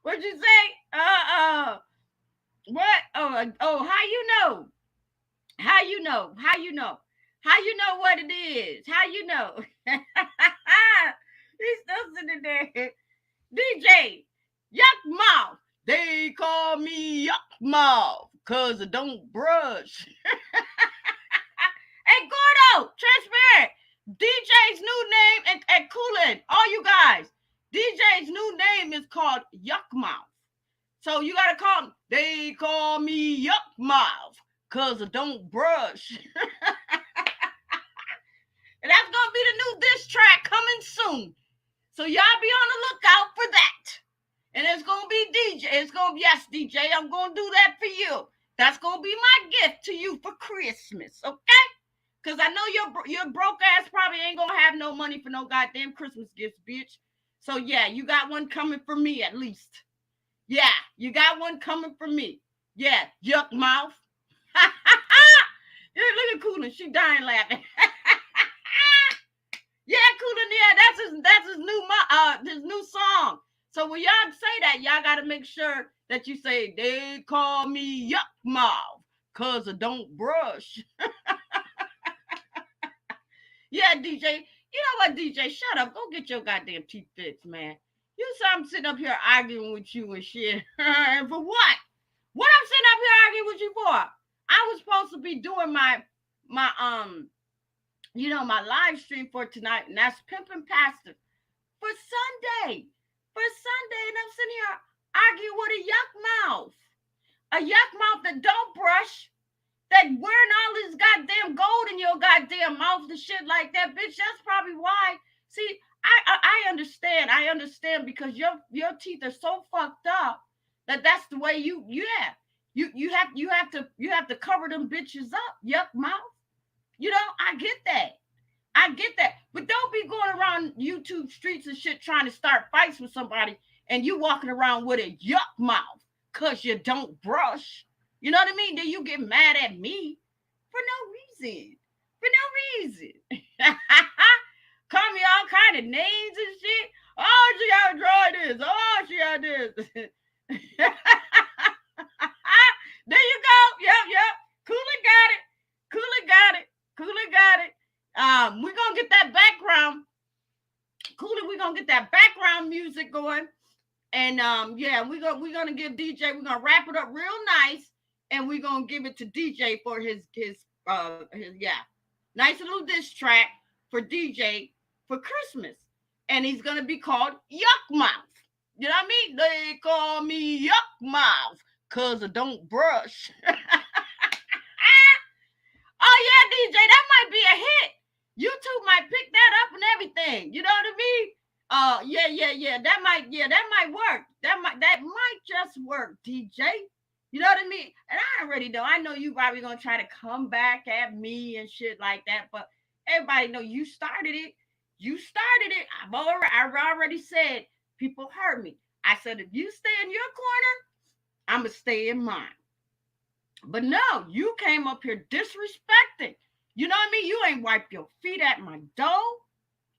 What'd you say? What? How you know? How you know? How you know? How you know what it is? How you know? He's still sitting there. DJ, yuck mouth. They call me yuck mouth because I don't brush. Hey, Gordo, transparent. DJ's new name and Coolin, all you guys. DJ's new name is called Yuck Mouth. So you gotta call them. They call me Yuck Mouth because I don't brush. And that's gonna be the new diss track coming soon. So y'all be on the lookout for that. And it's gonna be DJ. It's gonna be, yes, DJ, I'm gonna do that for you. That's gonna be my gift to you for Christmas, okay? Because I know your broke ass probably ain't gonna have no money for no goddamn Christmas gifts, bitch. So yeah, you got one coming for me at least. Yeah, you got one coming for me. Yeah, yuck mouth. Yeah, look at Coolin, she dying laughing. Yeah, Coolin, yeah, that's his new song. So when y'all say that, y'all gotta make sure that you say they call me yuck mouth, cause I don't brush. Yeah, DJ. You know what, DJ? Shut up. Go get your goddamn teeth fixed, man. You saw I'm sitting up here arguing with you and shit. And for what? What I'm sitting up here arguing with you for? I was supposed to be doing my my live stream for tonight, and that's Pimpin' Pastor for Sunday. For Sunday, and I'm sitting here arguing with a yuck mouth. A yuck mouth that don't brush, that wearing all this goddamn gold in your goddamn mouth and shit like that, bitch. That's probably why. See, I understand. I understand because your teeth are so fucked up that's the way you have to cover them bitches up. Yuck mouth. You know, I get that. I get that. But don't be going around YouTube streets and shit trying to start fights with somebody and you walking around with a yuck mouth because you don't brush. You know what I mean? Then you get mad at me for no reason. For no reason. Call me all kind of names and shit. Oh, she got to draw this. Oh, she got this. There you go. Yep. Cooler got it. We're gonna get that background. Cooler, we're gonna get that background music going. And we're gonna give DJ, we're gonna wrap it up real nice, and we're gonna give it to DJ for his nice little diss track for DJ for Christmas. And he's gonna be called Yuck Mouth. You know what I mean? They call me Yuck Mouth because I don't brush. Oh yeah, DJ, that might be a hit. YouTube might pick that up and everything. You know what I mean? Yeah. That might work. That might just work, DJ. You know what I mean? And I already know. I know you probably gonna try to come back at me and shit like that. But everybody know you started it. I've already said people hurt me. I said if you stay in your corner, I'ma stay in mine. But no, you came up here disrespecting. You know what I mean? You ain't wipe your feet at my door.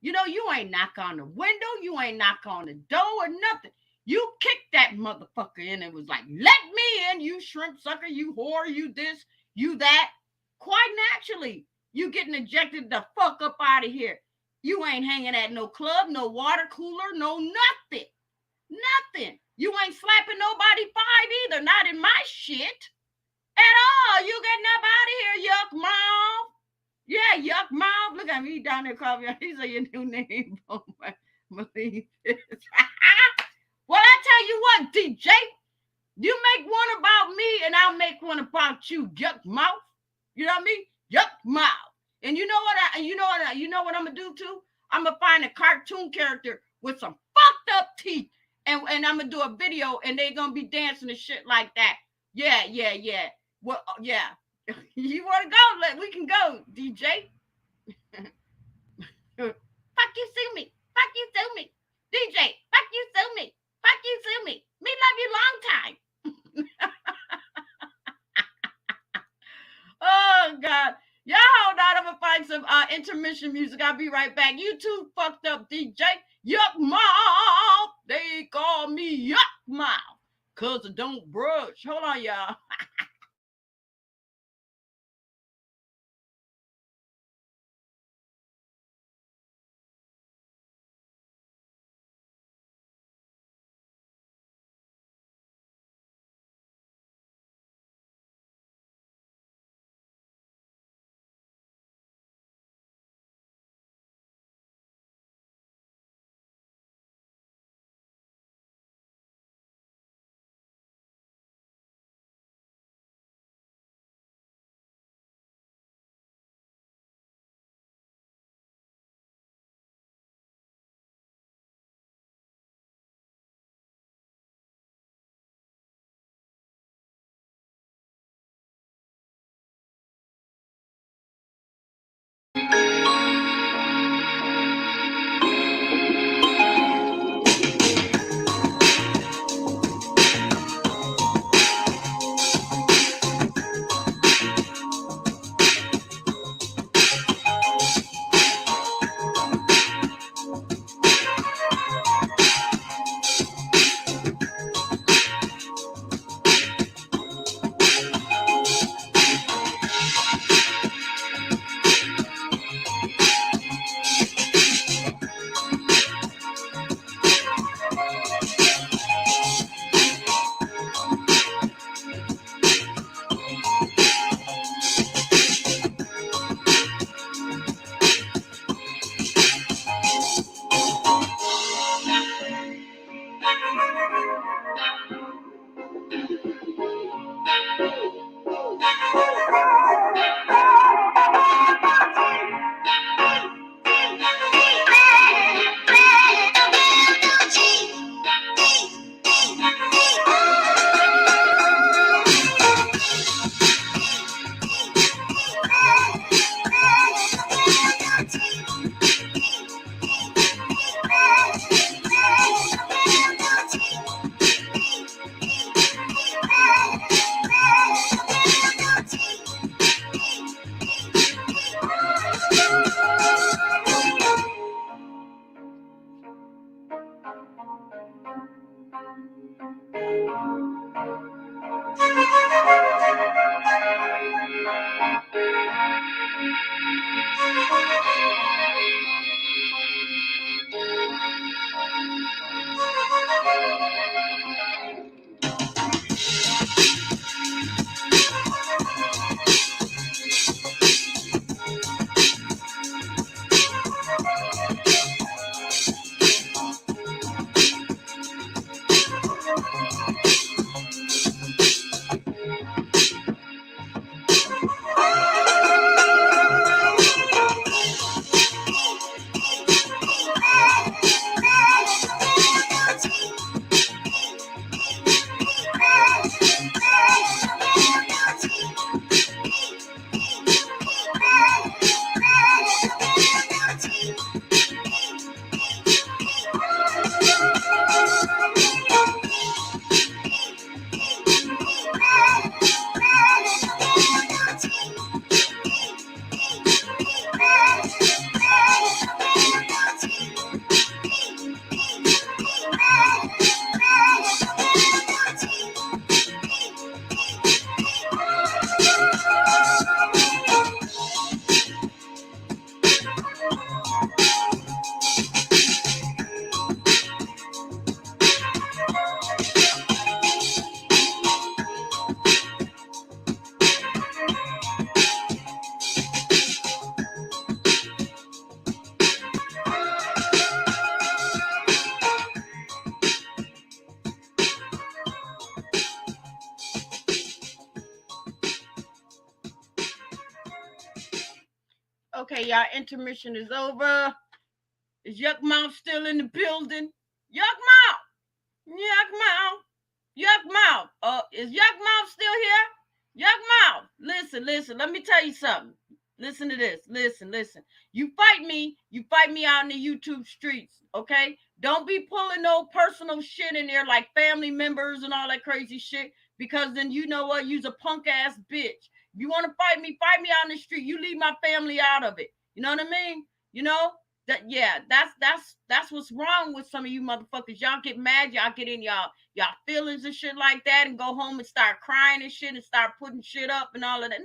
You know, you ain't knock on the window. You ain't knock on the door or nothing. You kicked that motherfucker in and was like, let me in, you shrimp sucker, you whore, you this, you that. Quite naturally, you getting ejected the fuck up out of here. You ain't hanging at no club, no water cooler, no nothing. Nothing. You ain't slapping nobody five either. Not in my shit. At all. You getting up out of here, yuck mouth. Yeah, yuck mouth. Look at me down there calling. He said your new name. Oh my believe this. Well, I tell you what, DJ. You make one about me and I'll make one about you, yuck mouth. You know what I mean? Yuck mouth. And you know what I'm gonna do too? I'm gonna find a cartoon character with some fucked up teeth. And I'm gonna do a video and they're gonna be dancing and shit like that. Yeah. Well, yeah. You wanna go? We can go, DJ. Fuck you, sue me. Fuck you, sue me. DJ, fuck you, sue me. Fuck you, sue me. Me love you long time. Oh God. Y'all hold on, I'm gonna find some intermission music. I'll be right back. You too fucked up, DJ. Yuck mouth. They call me yuck mouth. Cause I don't brush. Hold on, y'all. Okay, y'all, intermission is over. Is Yuck Mouth still in the building? Yuck Mouth! Yuck Mouth! Yuck Mouth! Is Yuck Mouth still here? Yuck Mouth! Listen, let me tell you something. Listen to this. Listen. You fight me out in the YouTube streets, okay? Don't be pulling no personal shit in there like family members and all that crazy shit, because then you know what? You's a punk ass bitch. If you want to fight me out in the street. You leave my family out of it. You know what I mean? You know? That's what's wrong with some of you motherfuckers. Y'all get mad, y'all get in y'all feelings and shit like that, and go home and start crying and shit and start putting shit up and all of that.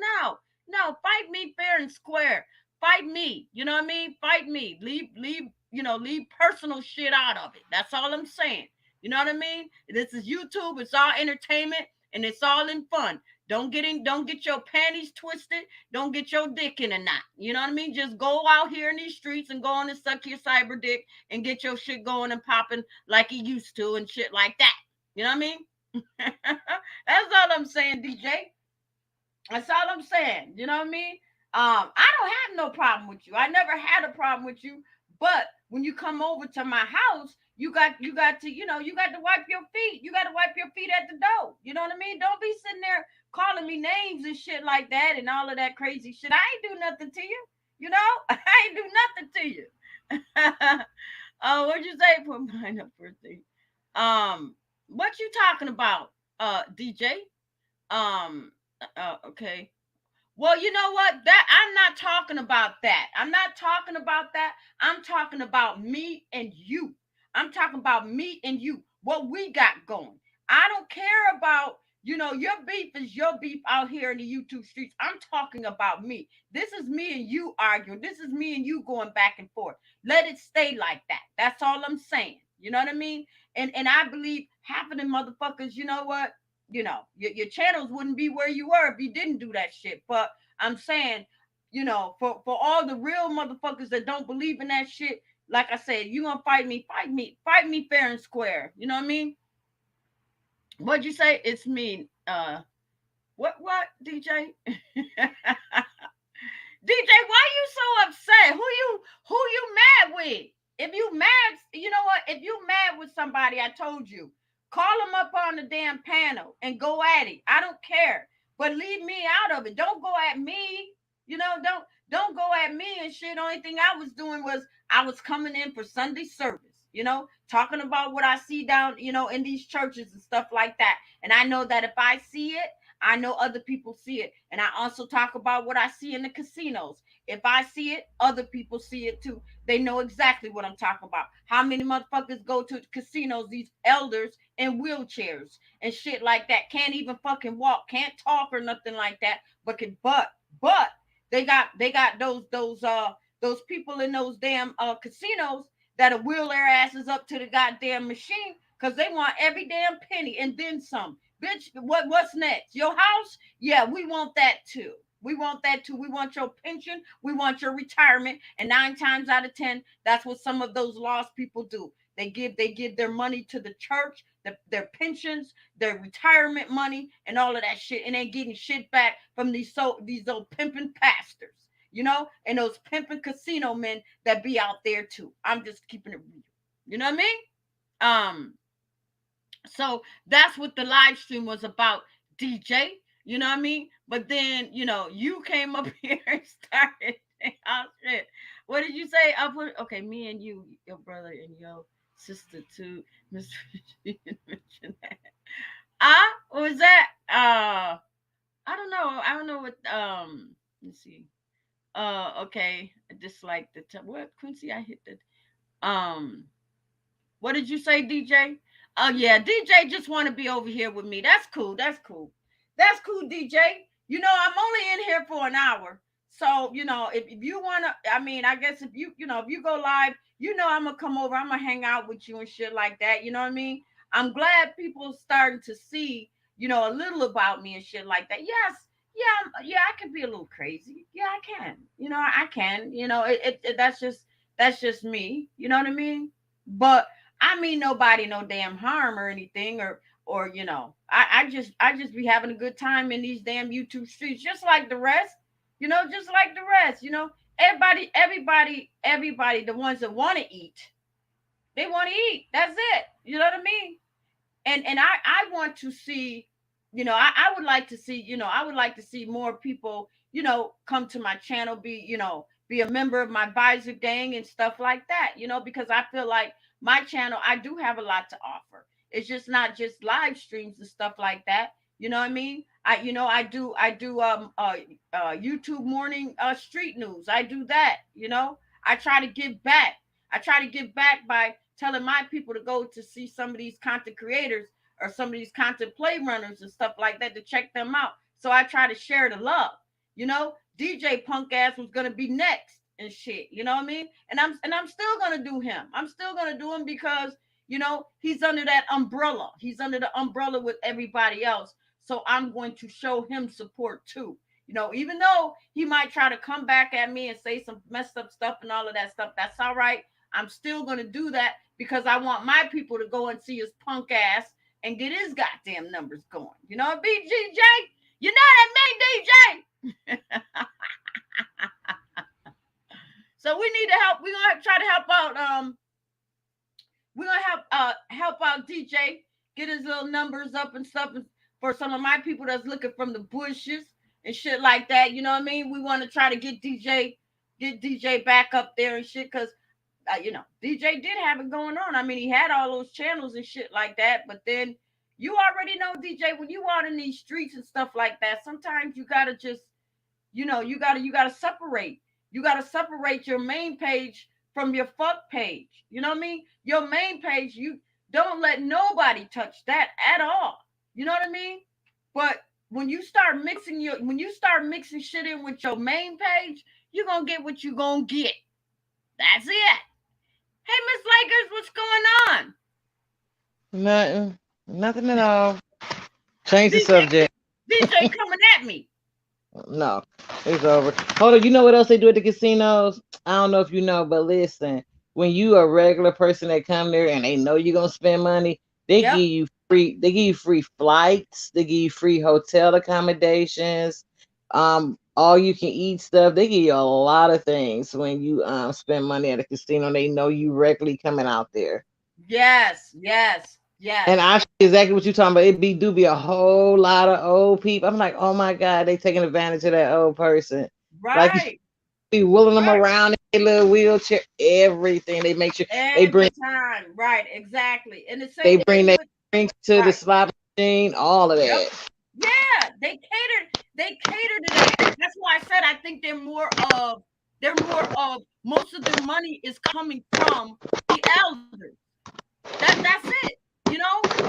No, fight me fair and square. Fight me. You know what I mean? Fight me. Leave personal shit out of it. That's all I'm saying. You know what I mean? This is YouTube. It's all entertainment and it's all in fun. Don't get your panties twisted. Don't get your dick in a knot. You know what I mean? Just go out here in these streets and go on and suck your cyber dick and get your shit going and popping like it used to and shit like that. You know what I mean? That's all I'm saying, DJ. That's all I'm saying. You know what I mean? I don't have no problem with you. I never had a problem with you. But when you come over to my house, you got to wipe your feet. You got to wipe your feet at the door. You know what I mean? Don't be sitting there calling me names and shit like that and all of that crazy shit. I ain't do nothing to you. You know, I ain't do nothing to you. What'd you say? Put mine up for a thing. What you talking about, DJ? Okay. Well, you know what? That I'm not talking about that. I'm not talking about that. I'm talking about me and you. I'm talking about me and you. What we got going. I don't care about, your beef is your beef out here in the YouTube streets. I'm talking about me. This is me and you arguing. This is me and you going back and forth. Let it stay like that. That's all I'm saying. You know what I mean? And I believe half of them motherfuckers, you know what? Your channels wouldn't be where you were if you didn't do that shit. But I'm saying, for all the real motherfuckers that don't believe in that shit, like I said, you gonna fight me fair and square. You know what I mean? What'd you say? It's me. What, DJ? DJ, why you so upset? Who you mad with? If you mad, you know what? If you mad with somebody, I told you, call them up on the damn panel and go at it. I don't care, but leave me out of it. Don't go at me. Don't go at me and shit. Only thing I was doing was I was coming in for Sunday service. Talking about what I see down, in these churches and stuff like that. And I know that if I see it, I know other people see it. And I also talk about what I see in the casinos. If I see it, other people see it too. They know exactly what I'm talking about. How many motherfuckers go to casinos, these elders in wheelchairs and shit like that, can't even fucking walk, can't talk or nothing like that, but they got those people in those damn casinos that'll wheel their asses up to the goddamn machine because they want every damn penny and then some. Bitch, what's next? Your house? Yeah, we want that too. We want that too. We want your pension. We want your retirement. And 9 times out of 10, that's what some of those lost people do. They give their money to the church, their pensions, their retirement money, and all of that shit, and they getting shit back from these old pimping pastors, and those pimping casino men that be out there too. I'm just keeping it real. You know what I mean? So that's what the live stream was about, DJ. You know what I mean? But then, you came up here and started. Oh, shit. What did you say? I put, okay, me and you, your brother and your sister too. Mr. mentioned that. What was that? I don't know. I don't know what, let's see. Okay. I dislike what, Quincy? I hit the, what did you say, DJ? Oh yeah, DJ just want to be over here with me. That's cool. That's cool. That's cool, DJ. I'm only in here for an hour. So, if you want to, I mean, I guess if you go live, I'm going to come over. I'm going to hang out with you and shit like that. You know what I mean? I'm glad people starting to see, a little about me and shit like that. Yes. Yeah, I can be a little crazy. Yeah, I can. I can. That's just me. You know what I mean? But I mean nobody no damn harm or anything or I just be having a good time in these damn YouTube streets just like the rest, just like the rest, everybody, the ones that want to eat, they want to eat. That's it. You know what I mean? And I want to see, I would like to see, I would like to see more people, come to my channel, be a member of my advisor gang and stuff like that, because I feel like my channel, I do have a lot to offer. It's just not just live streams and stuff like that. You know what I mean? I do YouTube morning street news. I do that. I try to give back. I try to give back by telling my people to go to see some of these content creators or some of these content play runners and stuff like that to check them out. So I try to share the love. DJ punk ass was gonna be next and shit. You know what I mean? And I'm still gonna do him. I'm still gonna do him because he's under that umbrella. He's under the umbrella with everybody else. So I'm going to show him support too. Even though he might try to come back at me and say some messed up stuff and all of that stuff, that's all right. I'm still going to do that because I want my people to go and see his punk ass and get his goddamn numbers going. BGJ, you know what I mean, DJ? So we need to help. We're going to try to help out. We're going to help out DJ, get his little numbers up and stuff for some of my people that's looking from the bushes and shit like that. You know what I mean? We want to try to get DJ back up there and shit because DJ did have it going on. I mean, he had all those channels and shit like that. But then you already know, DJ, when you out in these streets and stuff like that, sometimes you gotta just, you gotta separate. You gotta separate your main page from your fuck page. You know what I mean? Your main page, you don't let nobody touch that at all. You know what I mean? But when you start mixing shit in with your main page, you're gonna get what you gonna get. That's it. Hey, Miss Lakers, what's going on? Nothing. Nothing at all. Change the DJ, subject. DJ coming at me. No, it's over. Hold on. You know what else they do at the casinos? I don't know if you know, but listen, when you a regular person that come there and they know you're gonna spend money, they Yep. give you free. They give you free flights. They give you free hotel accommodations. All you can eat stuff. They give you a lot of things when you spend money at a casino. They know you regularly coming out there. Yes, yes, And yes. I see exactly what you're talking about. It do be a whole lot of old people. I'm like, oh my God, they taking advantage of that old person. Like you Right, be wheeling them right. around in a little wheelchair, everything. They make sure they bring Every time. Right, exactly. And the they same bring thing their with drinks to the right. slot machine, all of Yep. that. Yeah, they cater to that. That's why I said I think they're more of most of their money is coming from the elders. That's it.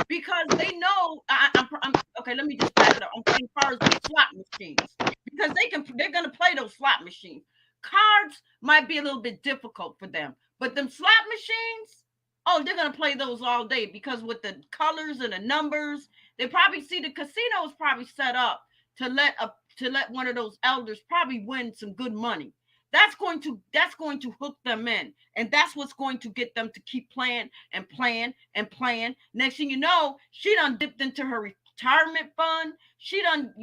Because they know. I'm okay. Let me just back it up. I'm saying as far as the slot machines, because they're gonna play those slot machines. Cards might be a little bit difficult for them, but them slot machines, oh, they're gonna play those all day because with the colors and the numbers, they probably see the casino is probably set up to let one of those elders probably win some good money. That's going to hook them in, and that's what's going to get them to keep playing and playing and playing. Next thing you know, she done dipped into her retirement fund. She done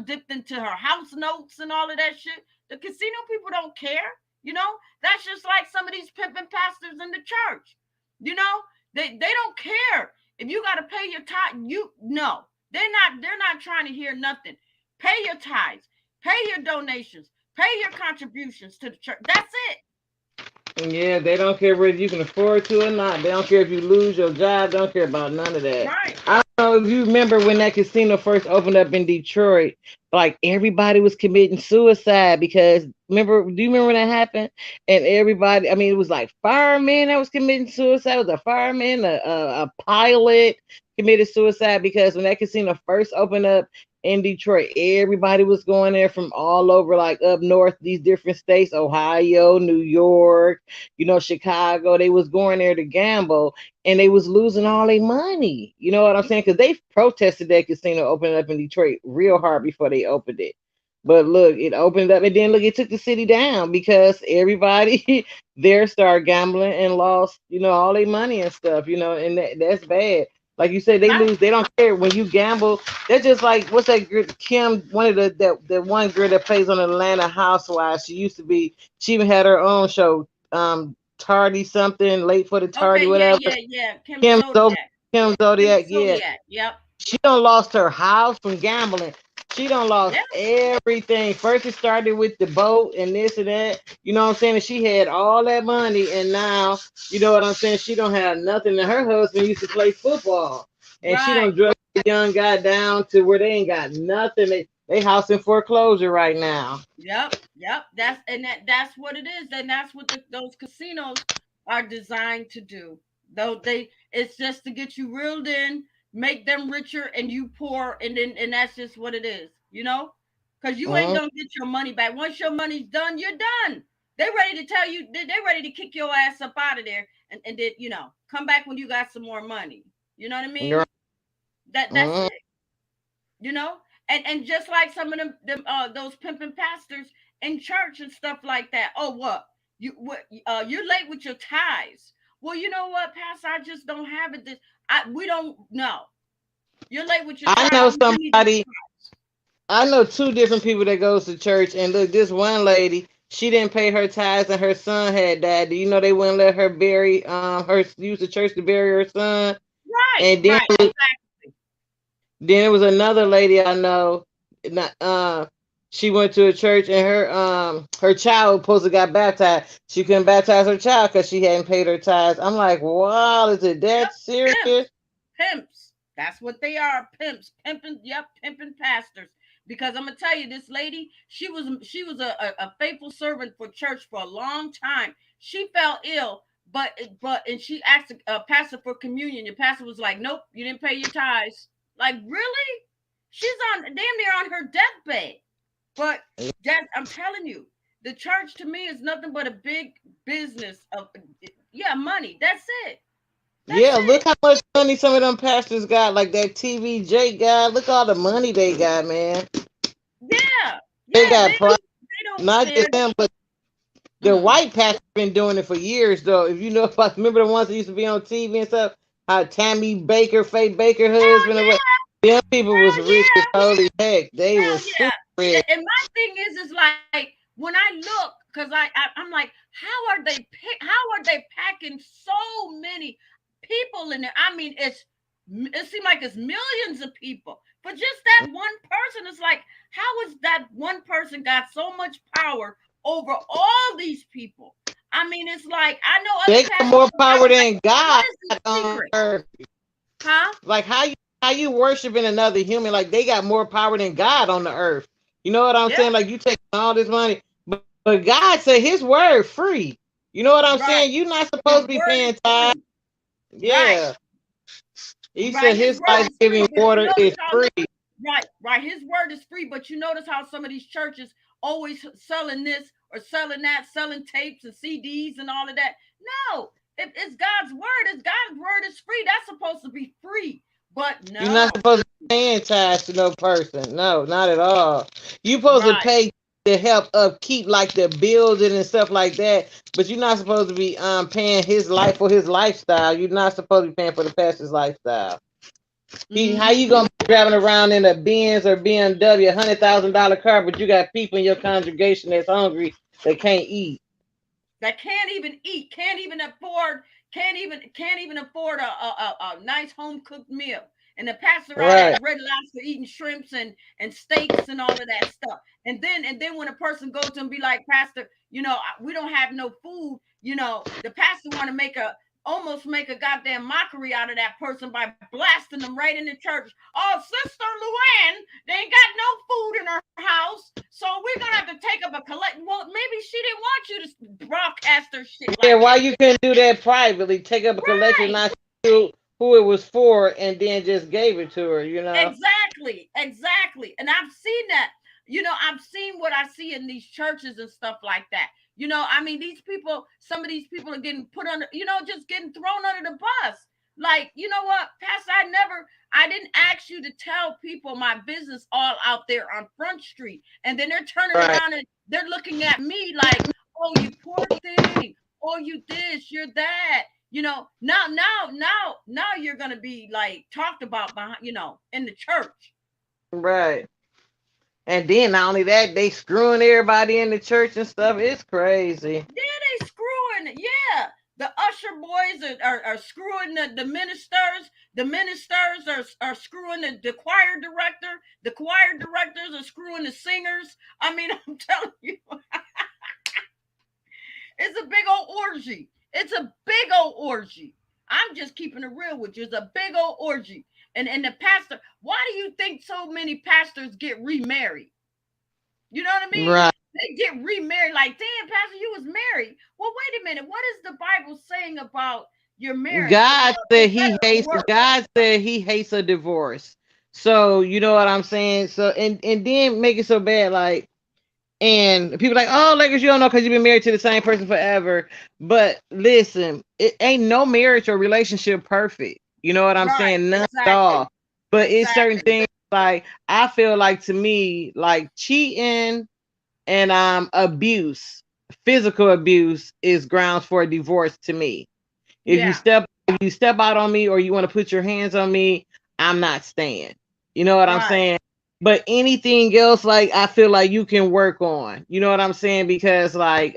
dipped into her house notes and all of that shit. The casino people don't care. That's just like some of these pimping pastors in the church. You know, they don't care if you got to pay your tithe. No, they're not trying to hear nothing. Pay your tithes, pay your donations, pay your contributions to the church. That's it. Yeah, they don't care whether you can afford to or not. They don't care if you lose your job. They don't care about none of that. Right. I don't know if you remember when that casino first opened up in Detroit. Like everybody was committing suicide because remember? Do you remember when that happened? And everybody, I mean, it was like firemen that was committing suicide. It was a fireman, a pilot committed suicide because when that casino first opened up in Detroit, everybody was going there from all over, like up north, these different states, Ohio, New York, Chicago. They was going there to gamble and they was losing all their money. You know what I'm saying? Because they protested that casino opening up in Detroit real hard before they opened it. But look, it opened up and then look, it took the city down because everybody there started gambling and lost, all their money and stuff, and that's bad. Like you said, they Right. lose. They don't care when you gamble. They're just like what's that girl, Kim? One of the one girl that plays on Atlanta Housewives. She used to be. She even had her own show. Tardy something, late for the tardy, Okay, yeah, whatever. yeah, yeah. Kim Kim Zo- Zodiac. Kim Kim Zodiac. Yeah, Zodiac. Yep. she done lost her house from gambling. She done lost Yeah. everything. First it started with the boat and this and that. You know what I'm saying? And she had all that money and now, you know what I'm saying? She don't have nothing. And her husband used to play football. And she Right. done drug the young guy down to where they ain't got nothing. They house in foreclosure right now. Yep. Yep. That's what it is. And that's what those casinos are designed to do. Though it's just to get you reeled in, make them richer and you poor, and that's just what it is, you know? Because you ain't Mhm. gonna get your money back. Once your money's done, you're done. They ready to tell you they ready to kick your ass up out of there and then, come back when you got some more money. You know what I You're mean? right. That's Mhm. it, you know? And just like some of them those pimping pastors in church and stuff like that. Oh, you're late with your tithes. Well, you know what, Pastor, I just don't have it. We don't know. You're late with your I tithes. know You need them somebody. I know two different people that goes to church, and look, this one lady, she didn't pay her tithes, and her son had died. Do you know they wouldn't let her bury her use the church to bury her son? right, And right, exactly. then there was another lady I know, not she went to a church, and her child supposed to got baptized. She couldn't baptize her child because she hadn't paid her tithes. I'm like, wow, is it Yep, that serious? pimps, pimps. That's what they are, pimps, pimping. Yep, pimping pastors. Because I'm gonna tell you, this lady, she was a faithful servant for church for a long time. She fell ill, and she asked a pastor for communion. The pastor was like, "Nope, you didn't pay your tithes." Like, really? She's on damn near on her deathbed. But that I'm telling you, the church to me is nothing but a big business of, yeah, money. That's it. That's Yeah, look it. how much money some of them pastors got, like that TVJ guy. Look all the money they got, man. Yeah, They yeah. got They don't not care. just them, but the Mm. white pastors been doing it for years, though. If you know, about remember the ones that used to be on TV and stuff, how Tammy Baker, Faye Baker Hell husband, or what? yeah, Them people was hell rich as yeah, holy heck. They hell was super yeah. rich. And my thing is like when I look, because I'm like, how are they packing so many people in there? I mean, it seems like it's millions of people for just that one person. It's like, how is that one person got so much power over all these people? I mean, it's like I know other They got pastors. more power I'm like, than what God is the on secret? earth. Huh? Like how you worshiping another human? Like they got more power than God on the earth. You know what I'm Yeah, saying? Like you take all this money, but God said His word free. You know what I'm right. saying? You're not His supposed to be word is paying tithes. free. Right, Yeah, He right. said His His word life is free, giving but you water notice is how, free. right, right. His word is free, but you notice how some of these churches always selling this or selling that, selling tapes and CDs and all of that. No, it's God's word. It's God's word is free. That's supposed to be free, but You're not no. supposed to be paying tithes to no person. No, not at all. You supposed to Right. pay to help upkeep like the building and stuff like that. But you're not supposed to be paying his life for his lifestyle. You're not supposed to be paying for the pastor's lifestyle. How you Mm-hmm. gonna be driving around in a Benz or BMW, $100,000 car, but you got people in your congregation that's hungry that can't eat? That can't even eat, can't even afford a nice home cooked meal. And the pastor out Right. at Red Lobster eating shrimps and steaks and all of that stuff. And then when a person goes to him and be like, Pastor, we don't have no food. The pastor want to almost make a goddamn mockery out of that person by blasting them right in the church. Oh, Sister Luann, they ain't got no food in her house, so we're gonna have to take up a collect. Well, maybe she didn't want you to broadcast her shit Yeah, like why that. you couldn't do that privately? Take up a collection, Right. not who it was for, and then just gave it to her. You know. Exactly. Exactly. And I've seen that. I've seen what I see in these churches and stuff like that. I mean, some of these people are getting put under, just getting thrown under the bus. Like, you know what, Pastor, I didn't ask you to tell people my business all out there on Front Street. And then they're turning Right. around and they're looking at me like, oh, you poor thing. Oh, you this, you're that. Now you're gonna be like talked about behind, in the church. Right. And then not only that, they screwing everybody in the church and stuff. It's crazy. Yeah, they screwing it. Yeah. The usher boys are screwing the ministers. The ministers are screwing the choir director. The choir directors are screwing the singers. I mean, I'm telling you, it's a big old orgy. It's a big old orgy. I'm just keeping it real with you. It's a big old orgy. And the pastor, why do you think so many pastors get remarried? You know what I mean? Right. They get remarried. Like, damn, Pastor, you was married. Well, wait a minute. What is the Bible saying about your marriage? God For said better he or hates worse? God said he hates a divorce. So you know what I'm saying? So and then make it so bad, like, and people like, oh, Lakers, you don't know because you've been married to the same person forever. But listen, it ain't no marriage or relationship perfect. You know what I'm Right. saying? None at all. Exactly. But it's certain Exactly. things like I feel like to me, like cheating and abuse, physical abuse is grounds for a divorce to me. If you Yeah. step if you step out on me or you want to put your hands on me, I'm not staying. You know what I'm Right. saying? But anything else, like I feel like you can work on. You know what I'm saying? Because like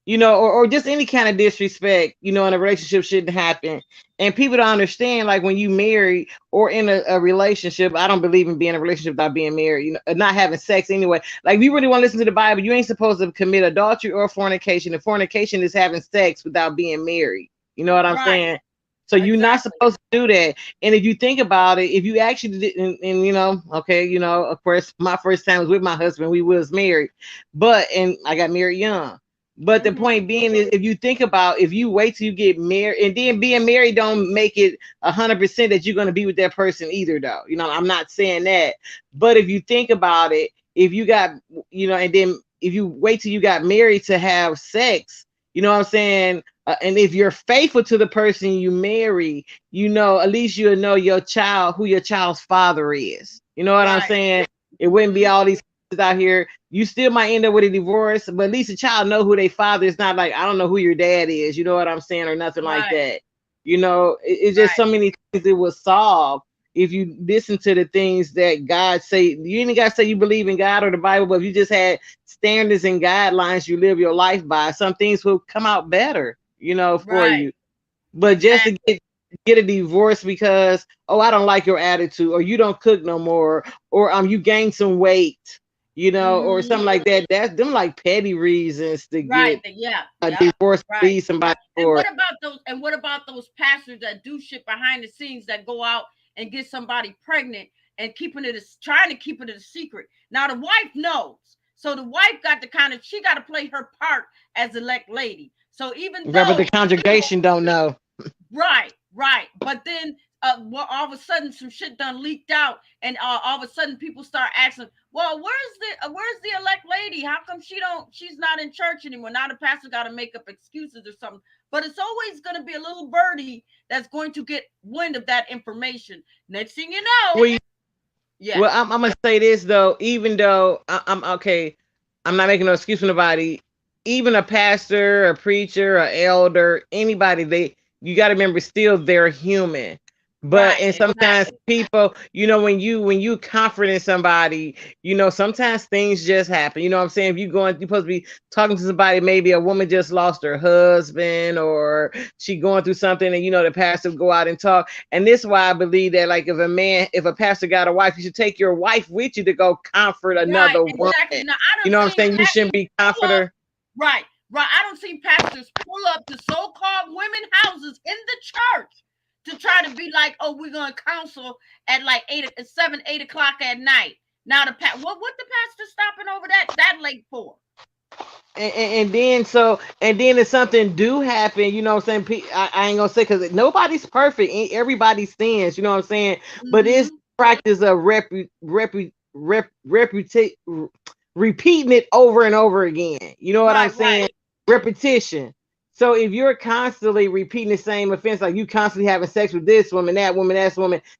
or just any kind of disrespect, in a relationship shouldn't happen. And people don't understand, like when you marry or in a relationship, I don't believe in being in a relationship without being married, not having sex anyway. Like, if you really want to listen to the Bible, you ain't supposed to commit adultery or fornication. And fornication is having sex without being married. You know what I'm Right. saying? So you're not Exactly. supposed to do that. And if you think about it, if you actually did, and okay, of course, my first time was with my husband. We was married, and I got married young. But the Mm-hmm. point being is, if you think about, if you wait till you get married, and then being married don't make it 100% that you're going to be with that person either, though. I'm not saying that. But if you think about it, if you got, and then if you wait till you got married to have sex, you know what I'm saying? And if you're faithful to the person you marry, at least you'll know who your child's father is. You know what I'm Right. saying? It wouldn't be Mm-hmm. all these out here. You still might end up with a divorce, but at least the child know who their father is. Not like, I don't know who your dad is, you know what I'm saying, or nothing like Right. that. It's just Right. so many things it will solve if you listen to the things that God say. You ain't got to say you believe in God or the Bible, but if you just had standards and guidelines you live your life by, some things will come out better, for Right. you. But just to Exactly. get a divorce because, oh, I don't like your attitude, or you don't cook no more, or you gained some weight, or Mm-hmm. something like that. That's them like petty reasons to Right. get Yeah. a Yep. divorce, Right. leave somebody And for what it. about those? And what about those pastors that do shit behind the scenes that go out and get somebody pregnant and trying to keep it a secret? Now the wife knows, so the wife got to she got to play her part as elect lady. So even Right, but the though congregation don't know. right, right. But then well, all of a sudden some shit done leaked out, and all of a sudden people start asking, "Well, where's the elect lady? How come she's not in church anymore?" Now the pastor got to make up excuses or something. But it's always going to be a little birdie that's going to get wind of that information. Next thing you know, Well, yeah, well, I'm gonna say this though, even though I'm okay, I'm not making no excuse for nobody. Even a pastor, a preacher, a elder, anybody, you got to remember, still they're human. But right, and sometimes exactly, people, when you comforting somebody, sometimes things just happen. You know what I'm saying? If you're supposed to be talking to somebody, maybe a woman just lost her husband, or she going through something, and the pastor go out and talk. And this is why I believe that, like, if a pastor got a wife, you should take your wife with you to go comfort right, another woman. exactly. Now I You don't know what I'm seen saying? You shouldn't pastors be pull up. comforter. Right, right. I don't see pastors pull up to so-called women houses in the church to try to be like, "Oh, we're gonna counsel at like 8 o'clock at night." Now what the pastor stopping over that late for? And then if something do happen, what I'm saying, I ain't gonna say, because nobody's perfect, everybody sins, you know what I'm saying, but it's Mm-hmm. practice of repeating it over and over again, you know what I'm Right, right, saying, repetition. So if you're constantly repeating the same offense, like you constantly having sex with this woman, that woman,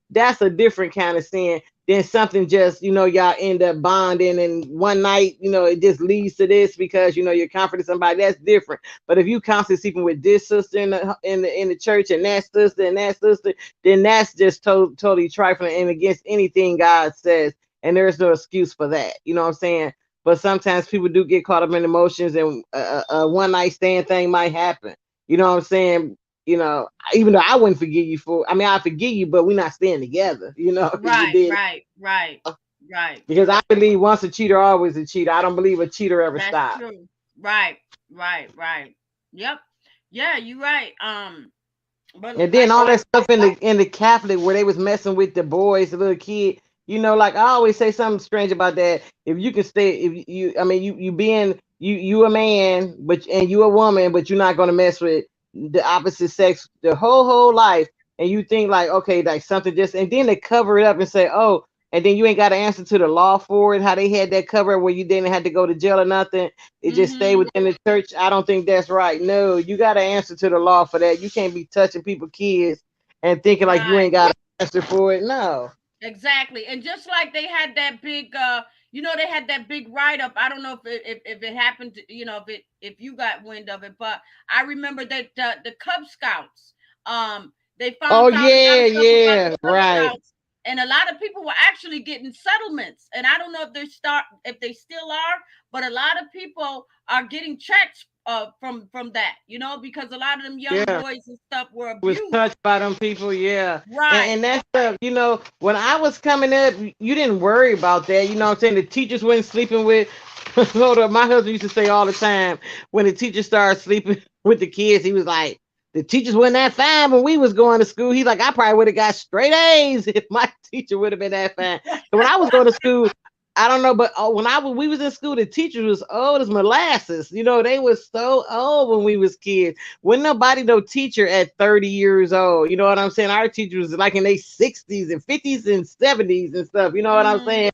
that's a different kind of sin then something just, y'all end up bonding, and one night, it just leads to this because you're comforting somebody. That's different. But if you constantly sleeping with this sister in the church, and that sister, then that's just totally trifling and against anything God says, and there's no excuse for that. You know what I'm saying? But sometimes people do get caught up in emotions, and a one night stand thing might happen. You know what I'm saying? Even though I wouldn't forgive you for, I mean, I forgive you, but we're not staying together, if you Right, did. right, right, right. Because I believe once a cheater, always a cheater. I don't believe a cheater ever That's stops. true. Right, right, right. Yep. Yeah, you're right. But And then like, all that stuff in the Catholic where they was messing with the boys, the little kid. Like I always say something strange about that. If you can stay, if you, I mean, you being you a man, but and you a woman, but you're not gonna mess with the opposite sex the whole life, and you think like, okay, like something just, and then they cover it up and say, oh, and then you ain't got to answer to the law for it. How they had that cover where you didn't have to go to jail or nothing. It just stayed mm-hmm. within the church. I don't think that's right. No, you got to answer to the law for that. You can't be touching people kids and thinking like you Right. ain't got to answer for it. No. Exactly. And just like they had that big they had that big write up. I don't know if it happened to, if you got wind of it, but I remember that the Cub Scouts, they Oh found out a lot yeah, of stuff about the yeah, Cub right. Scouts, and a lot of people were actually getting settlements. And I don't know if they still are, but a lot of people are getting checks from that, because a lot of them young Yeah. boys and stuff were Was abused. touched by them people, yeah. And, Right. and that's when I was coming up, you didn't worry about that. You know what I'm saying? The teachers wasn't sleeping with hold up, my husband used to say all the time when the teacher started sleeping with the kids, he was like, the teachers wasn't that fine when we was going to school. He's like, I probably would have got straight A's if my teacher would have been that fine. And when I was going to school, I don't know, but when we was in school, the teachers was old as molasses. They was so old when we was kids. Wasn't nobody no teacher at 30 years old. You know what I'm saying? Our teachers was like in their 60s and 50s and 70s and stuff. You know what I'm Mhm. saying?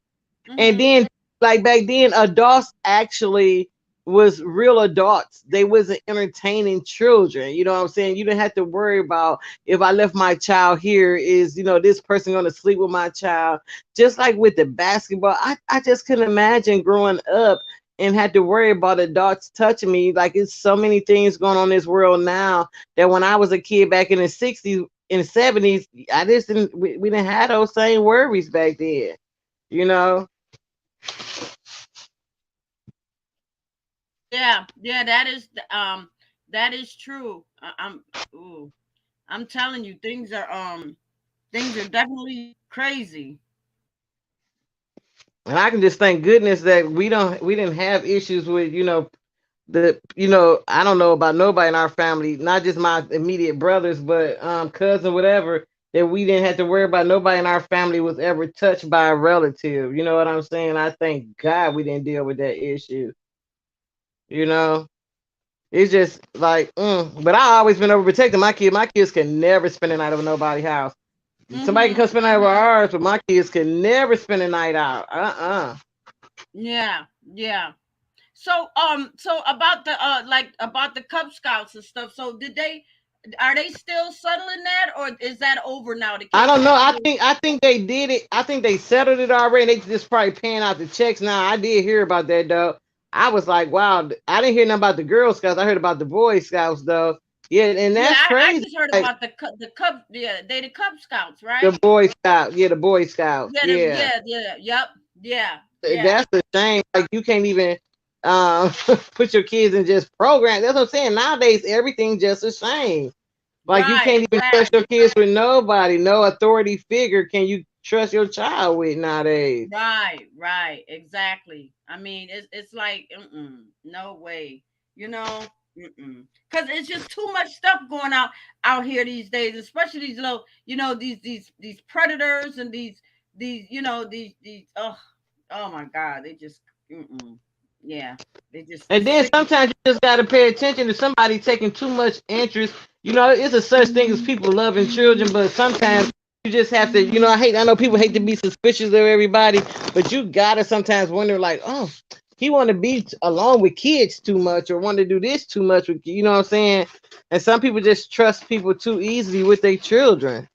And Mhm. then like back then, adults actually was real adults. They wasn't entertaining children. You know what I'm saying? You didn't have to worry about if I left my child here, is this person gonna sleep with my child? Just like with the basketball, I just couldn't imagine growing up and had to worry about adults touching me. Like it's so many things going on in this world now that when I was a kid back in the 60s, in the 70s, I just didn't we didn't have those same worries back then, you know. Yeah, yeah, that is true. Ooh, I'm telling you, things are definitely crazy. And I can just thank goodness that we didn't have issues with, I don't know about nobody in our family, not just my immediate brothers, but cousin, whatever, that we didn't have to worry about. Nobody in our family was ever touched by a relative. You know what I'm saying? I thank God we didn't deal with that issue. You know, it's just like, but I always been overprotecting my kids. My kids can never spend a night over nobody's house. Somebody can come Mhm. spend a night over ours, but my kids can never spend a night out. Yeah, yeah. So about the about the Cub Scouts and stuff. So are they still settling that, or is that over now? The I case don't is know. I still. think I think they did it. I think they settled it already. They just probably paying out the checks now. I did hear about that though. I was like, wow. I didn't hear nothing about the Girl Scouts. I heard about the Boy Scouts though. Yeah, and Yeah, that's I crazy. just heard Like about the Cub. Yeah, they the Cub Scouts, the right? Boy Scouts. Yeah, the Boy Scouts. Yeah, Yeah, yep, yeah, yeah. that's the shame. Like you can't even put your kids in just program. That's what I'm saying. Nowadays, everything just a shame. Like you Right, can't even trust your exactly. kids with nobody, no authority figure. Can you trust your child with nowadays? Right, right, exactly. I mean, it's like, no way, you know, because it's just too much stuff going out here these days, especially these little, these predators and these oh my God, they just, yeah, they just And then sick. sometimes you just gotta pay attention to somebody taking too much interest. It's a such thing as people loving children, but sometimes you just have to, I know people hate to be suspicious of everybody, but you gotta sometimes wonder like, oh, he wanna be alone with kids too much or want to do this too much with you know what I'm saying? And some people just trust people too easily with their children.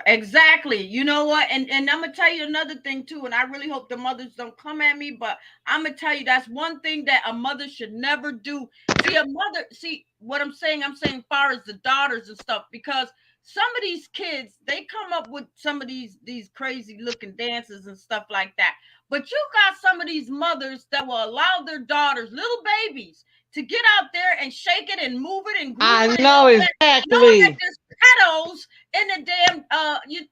Exactly. You know what? And I'm gonna tell you another thing too. And I really hope the mothers don't come at me, but I'm gonna tell you that's one thing that a mother should never do. See, a mother, see what I'm saying? I'm saying far as the daughters and stuff, because some of these kids, they come up with some of these crazy looking dances and stuff like that. But you got some of these mothers that will allow their daughters, little babies, to get out there and shake it and move it and groove I it and know all that, knowing that exactly. there's pedos in the damn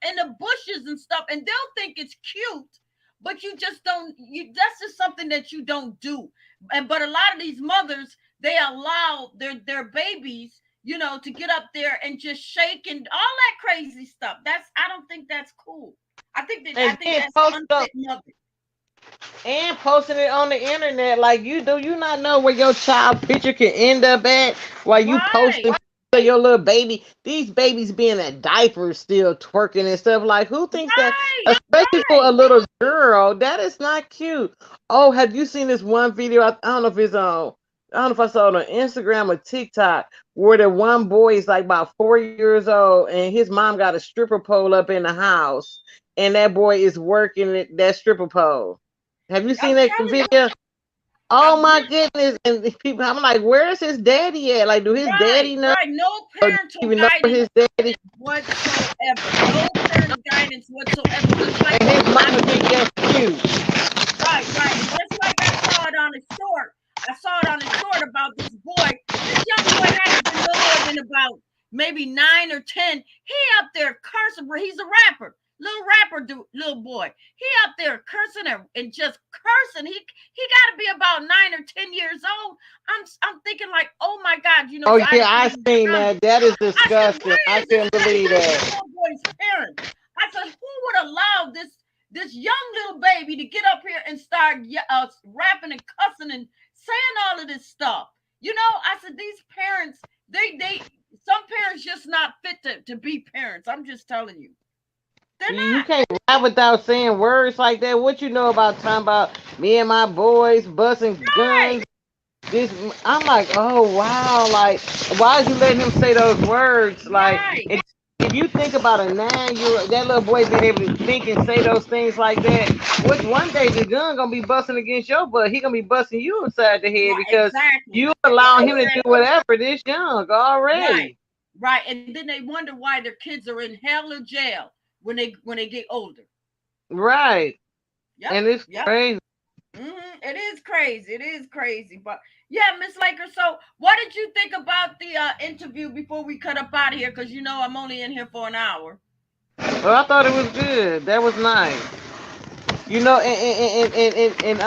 in the bushes and stuff, and they'll think it's cute, but you just don't. You That's just something that you don't do. And but a lot of these mothers, they allow their babies, to get up there and just shake and all that crazy stuff. I don't think that's cool. I And think then that's post up unfit mother. and posting it on the internet like you do. You not know where your child picture can end up at while you Right, posting your little baby. These babies being in diapers still twerking and stuff. Like who thinks that? right, Especially for a right. little girl, that is not cute. Oh, have you seen this one video? I don't know if it's on. I don't know if I saw it on Instagram or TikTok where the one boy is like about 4 years old and his mom got a stripper pole up in the house and that boy is working that stripper pole. Have you seen I'm that telling you, video? Oh I'm my goodness! And these people, I'm like, where's his daddy at? Like, do his right, daddy know? right. No Or do parental you even know where guidance his daddy? whatsoever. No parent guidance whatsoever. Just like And his I mama think that's cute. right, right. And just like I saw it on a short, I saw it on a short about this boy. This young boy had to be no more than about maybe 9 or 10. He up there cursing, but he's a rapper. Little rapper dude, little boy. He up there cursing and just cursing. He got to be about 9 or 10 years old. I'm thinking like, oh my God, Oh so I had yeah, to put I it in the seen comments. that. That is I said, disgusting. where I is couldn't believe where's this that. little boy's parents? I said, who would allow this young little baby to get up here and start rapping and cussing and saying all of this stuff? I said these parents, they some parents just not fit to be parents. I'm just telling you, they're You not. can't rap without saying words like that. What you know about talking about me and my boys busting Right, guns? This I'm like, oh wow, like why is you letting him say those words? Like right. if you think about a 9 year that little boy being able to think and say those things like that, which one day the gun gonna be busting against your butt, he gonna be busting you upside the head Right, because exactly. you allowing him to do Exactly. whatever this young Right. already. Right. And then they wonder why their kids are in hell or jail when they get older. Right. Yep. And it's Yep. crazy. It is crazy. It is crazy. But yeah, Miss Laker. So, what did you think about the interview before we cut up out of here? Because I'm only in here for an hour. Well, I thought it was good. That was nice. And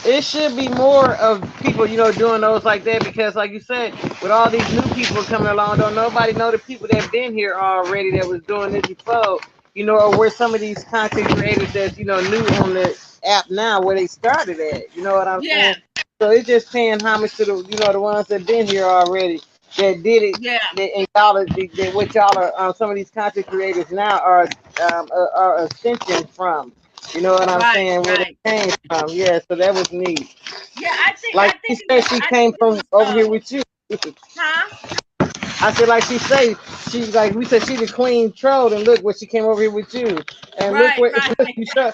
it should be more of people, doing those like that because, like you said, with all these new people coming along, don't nobody know the people that been here already that was doing this before, or where some of these content creators that's, new on the app now where they started at. You know what I'm Yeah. saying? So it's just paying homage to the ones that been here already that did it. Yeah. And y'all what y'all are some of these content creators now are ascension from. You know what I'm Right. saying? Where it Right. came from. Yeah, so that was neat. Yeah. Like she said, she I came think it from was. over here with you. Huh? I said, like she say, she's like we said, she the queen troll, and look what she came over here with you, and look Right. what Right. look you show,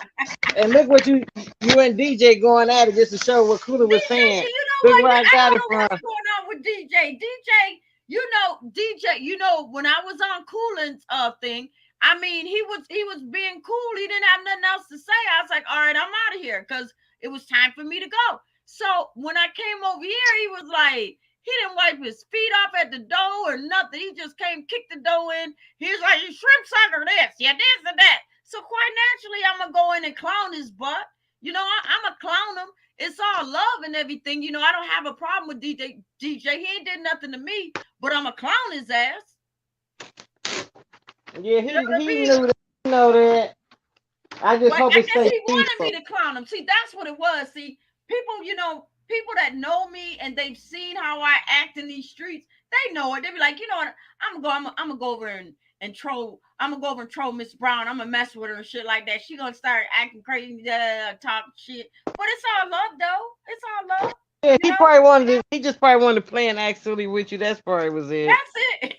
and look what you and DJ going at it just to show what Kula was DJ, saying. you know Look what? where I I got don't it know from. what's going on with DJ. DJ, when I was on Coolin's thing, I mean, he was being cool. He didn't have nothing else to say. I was like, all right, I'm out of here because it was time for me to go. So when I came over here, he was like, he didn't wipe his feet off at the door or nothing. He just came, kicked the door in. He was like, you shrimp sucker this, yeah, this and that. So quite naturally, I'm gonna go in and clown his butt. I'm gonna clown him. It's all love and everything. I don't have a problem with DJ. DJ, he ain't did nothing to me, but I'm gonna clown his ass. Yeah, You know what I he mean? knew that. He know that. I just But hope I it guess stays he wanted me peaceful. to clown him. See, that's what it was. See, people that know me and they've seen how I act in these streets, they know it. They be like, you know what? I'm gonna go over and troll. I'm gonna go over and troll Miss Brown. I'm gonna mess with her and shit like that. She gonna start acting crazy, talk shit. But it's all love, though. It's all love. Yeah, You he know, probably wanted to. He just probably wanted to play and act silly with you. That's probably was it. that's it.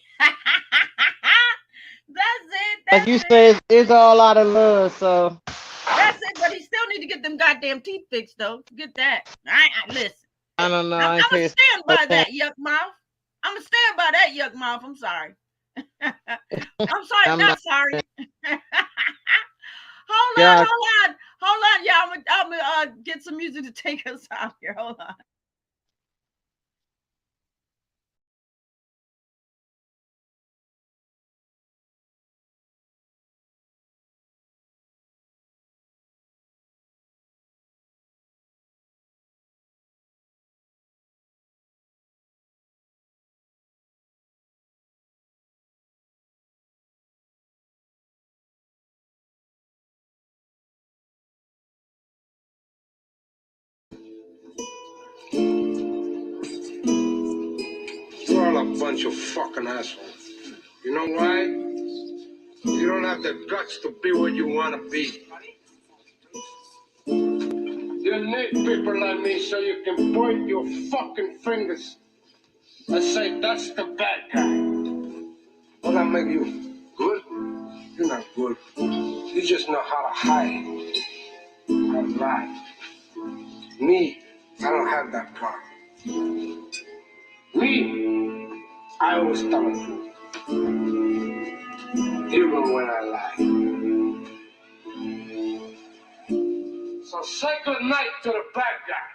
That's it. Like That's you it. said, it's all out of love. So That's it. But he still need to get them goddamn teeth fixed though. Get that. Listen. I don't know. I'm I ain't gonna paying stand no by attention. that yuck mouth. I'm gonna stand by that yuck mouth. I'm sorry. I'm sorry, I'm not not. sorry. Yeah, Hold on, y'all. I'm gonna get some music to take us out here. Hold on. You're all a bunch of fucking assholes. You know why? You don't have the guts to be what you want to be. You need people like me so you can point your fucking fingers and say, that's the bad guy. Will that make you good? You're not good. You just know how to hide, how to lie. Me, I don't have that problem. Me, I always tell the truth, even when I lie. So say good night to the bad guy.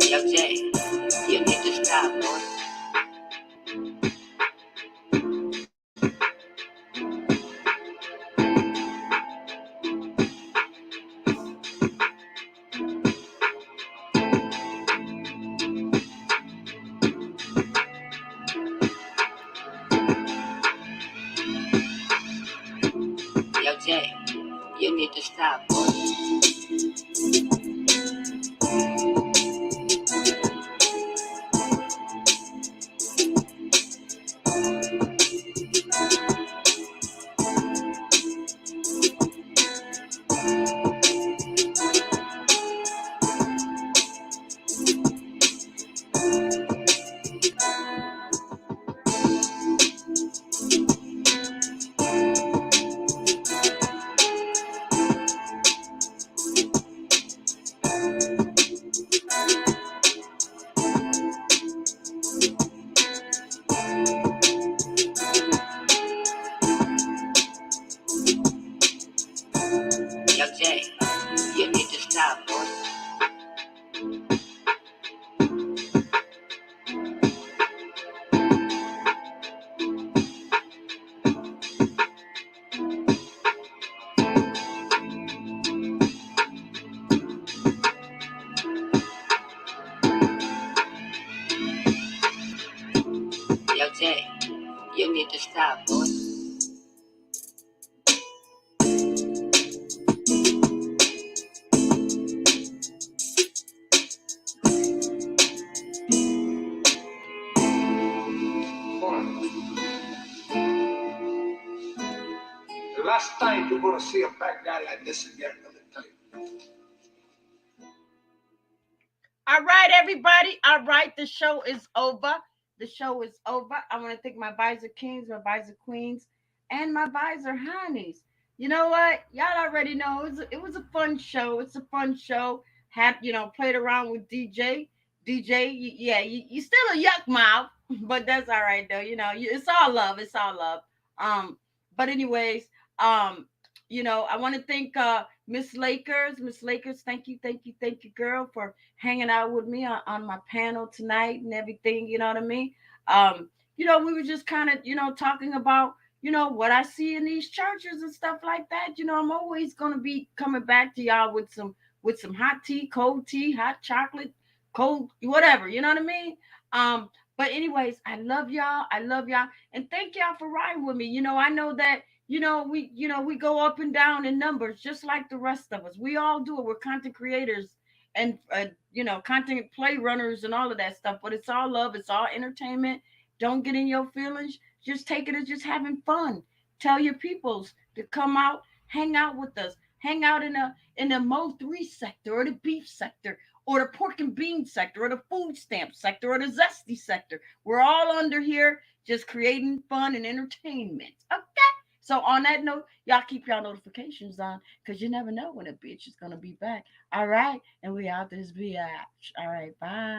Yo, Jay, you need to stop, boy. Yo, Jay, you need to stop, boy. Yo, Jay, you need to stop, boy. Yo, Jay, you need to stop, boy. The last time you're gonna see a bad guy like this again, let me tell you. All right, everybody. All right, the show is over. The show is over. I want to thank my visor kings, my visor queens, and my visor honeys. You know what? Y'all already know it was a fun show. It's a fun show. Had played around with DJ. DJ, yeah, you still a yuck mouth, but that's all right though. It's all love. It's all love. Um, but anyways, um, I want to thank Miss Lakers. Miss Lakers, thank you, girl, for hanging out with me on my panel tonight and everything. You know what I mean? We were just kind of, talking about, what I see in these churches and stuff like that. I'm always gonna be coming back to y'all with some hot tea, cold tea, hot chocolate, cold whatever. You know what I mean? Um, but anyways, I love y'all. I love y'all, and thank y'all for riding with me. I know that we go up and down in numbers just like the rest of us. We all do it. We're content creators and content play runners and all of that stuff. But it's all love. It's all entertainment. Don't get in your feelings. Just take it as just having fun. Tell your peoples to come out, hang out with us, hang out in the Mo 3 sector or the beef sector or the pork and bean sector or the food stamp sector or the zesty sector. We're all under here just creating fun and entertainment. Okay. So on that note, y'all keep y'all notifications on because you never know when a bitch is gonna be back. All right, and we out this bitch. All right, bye.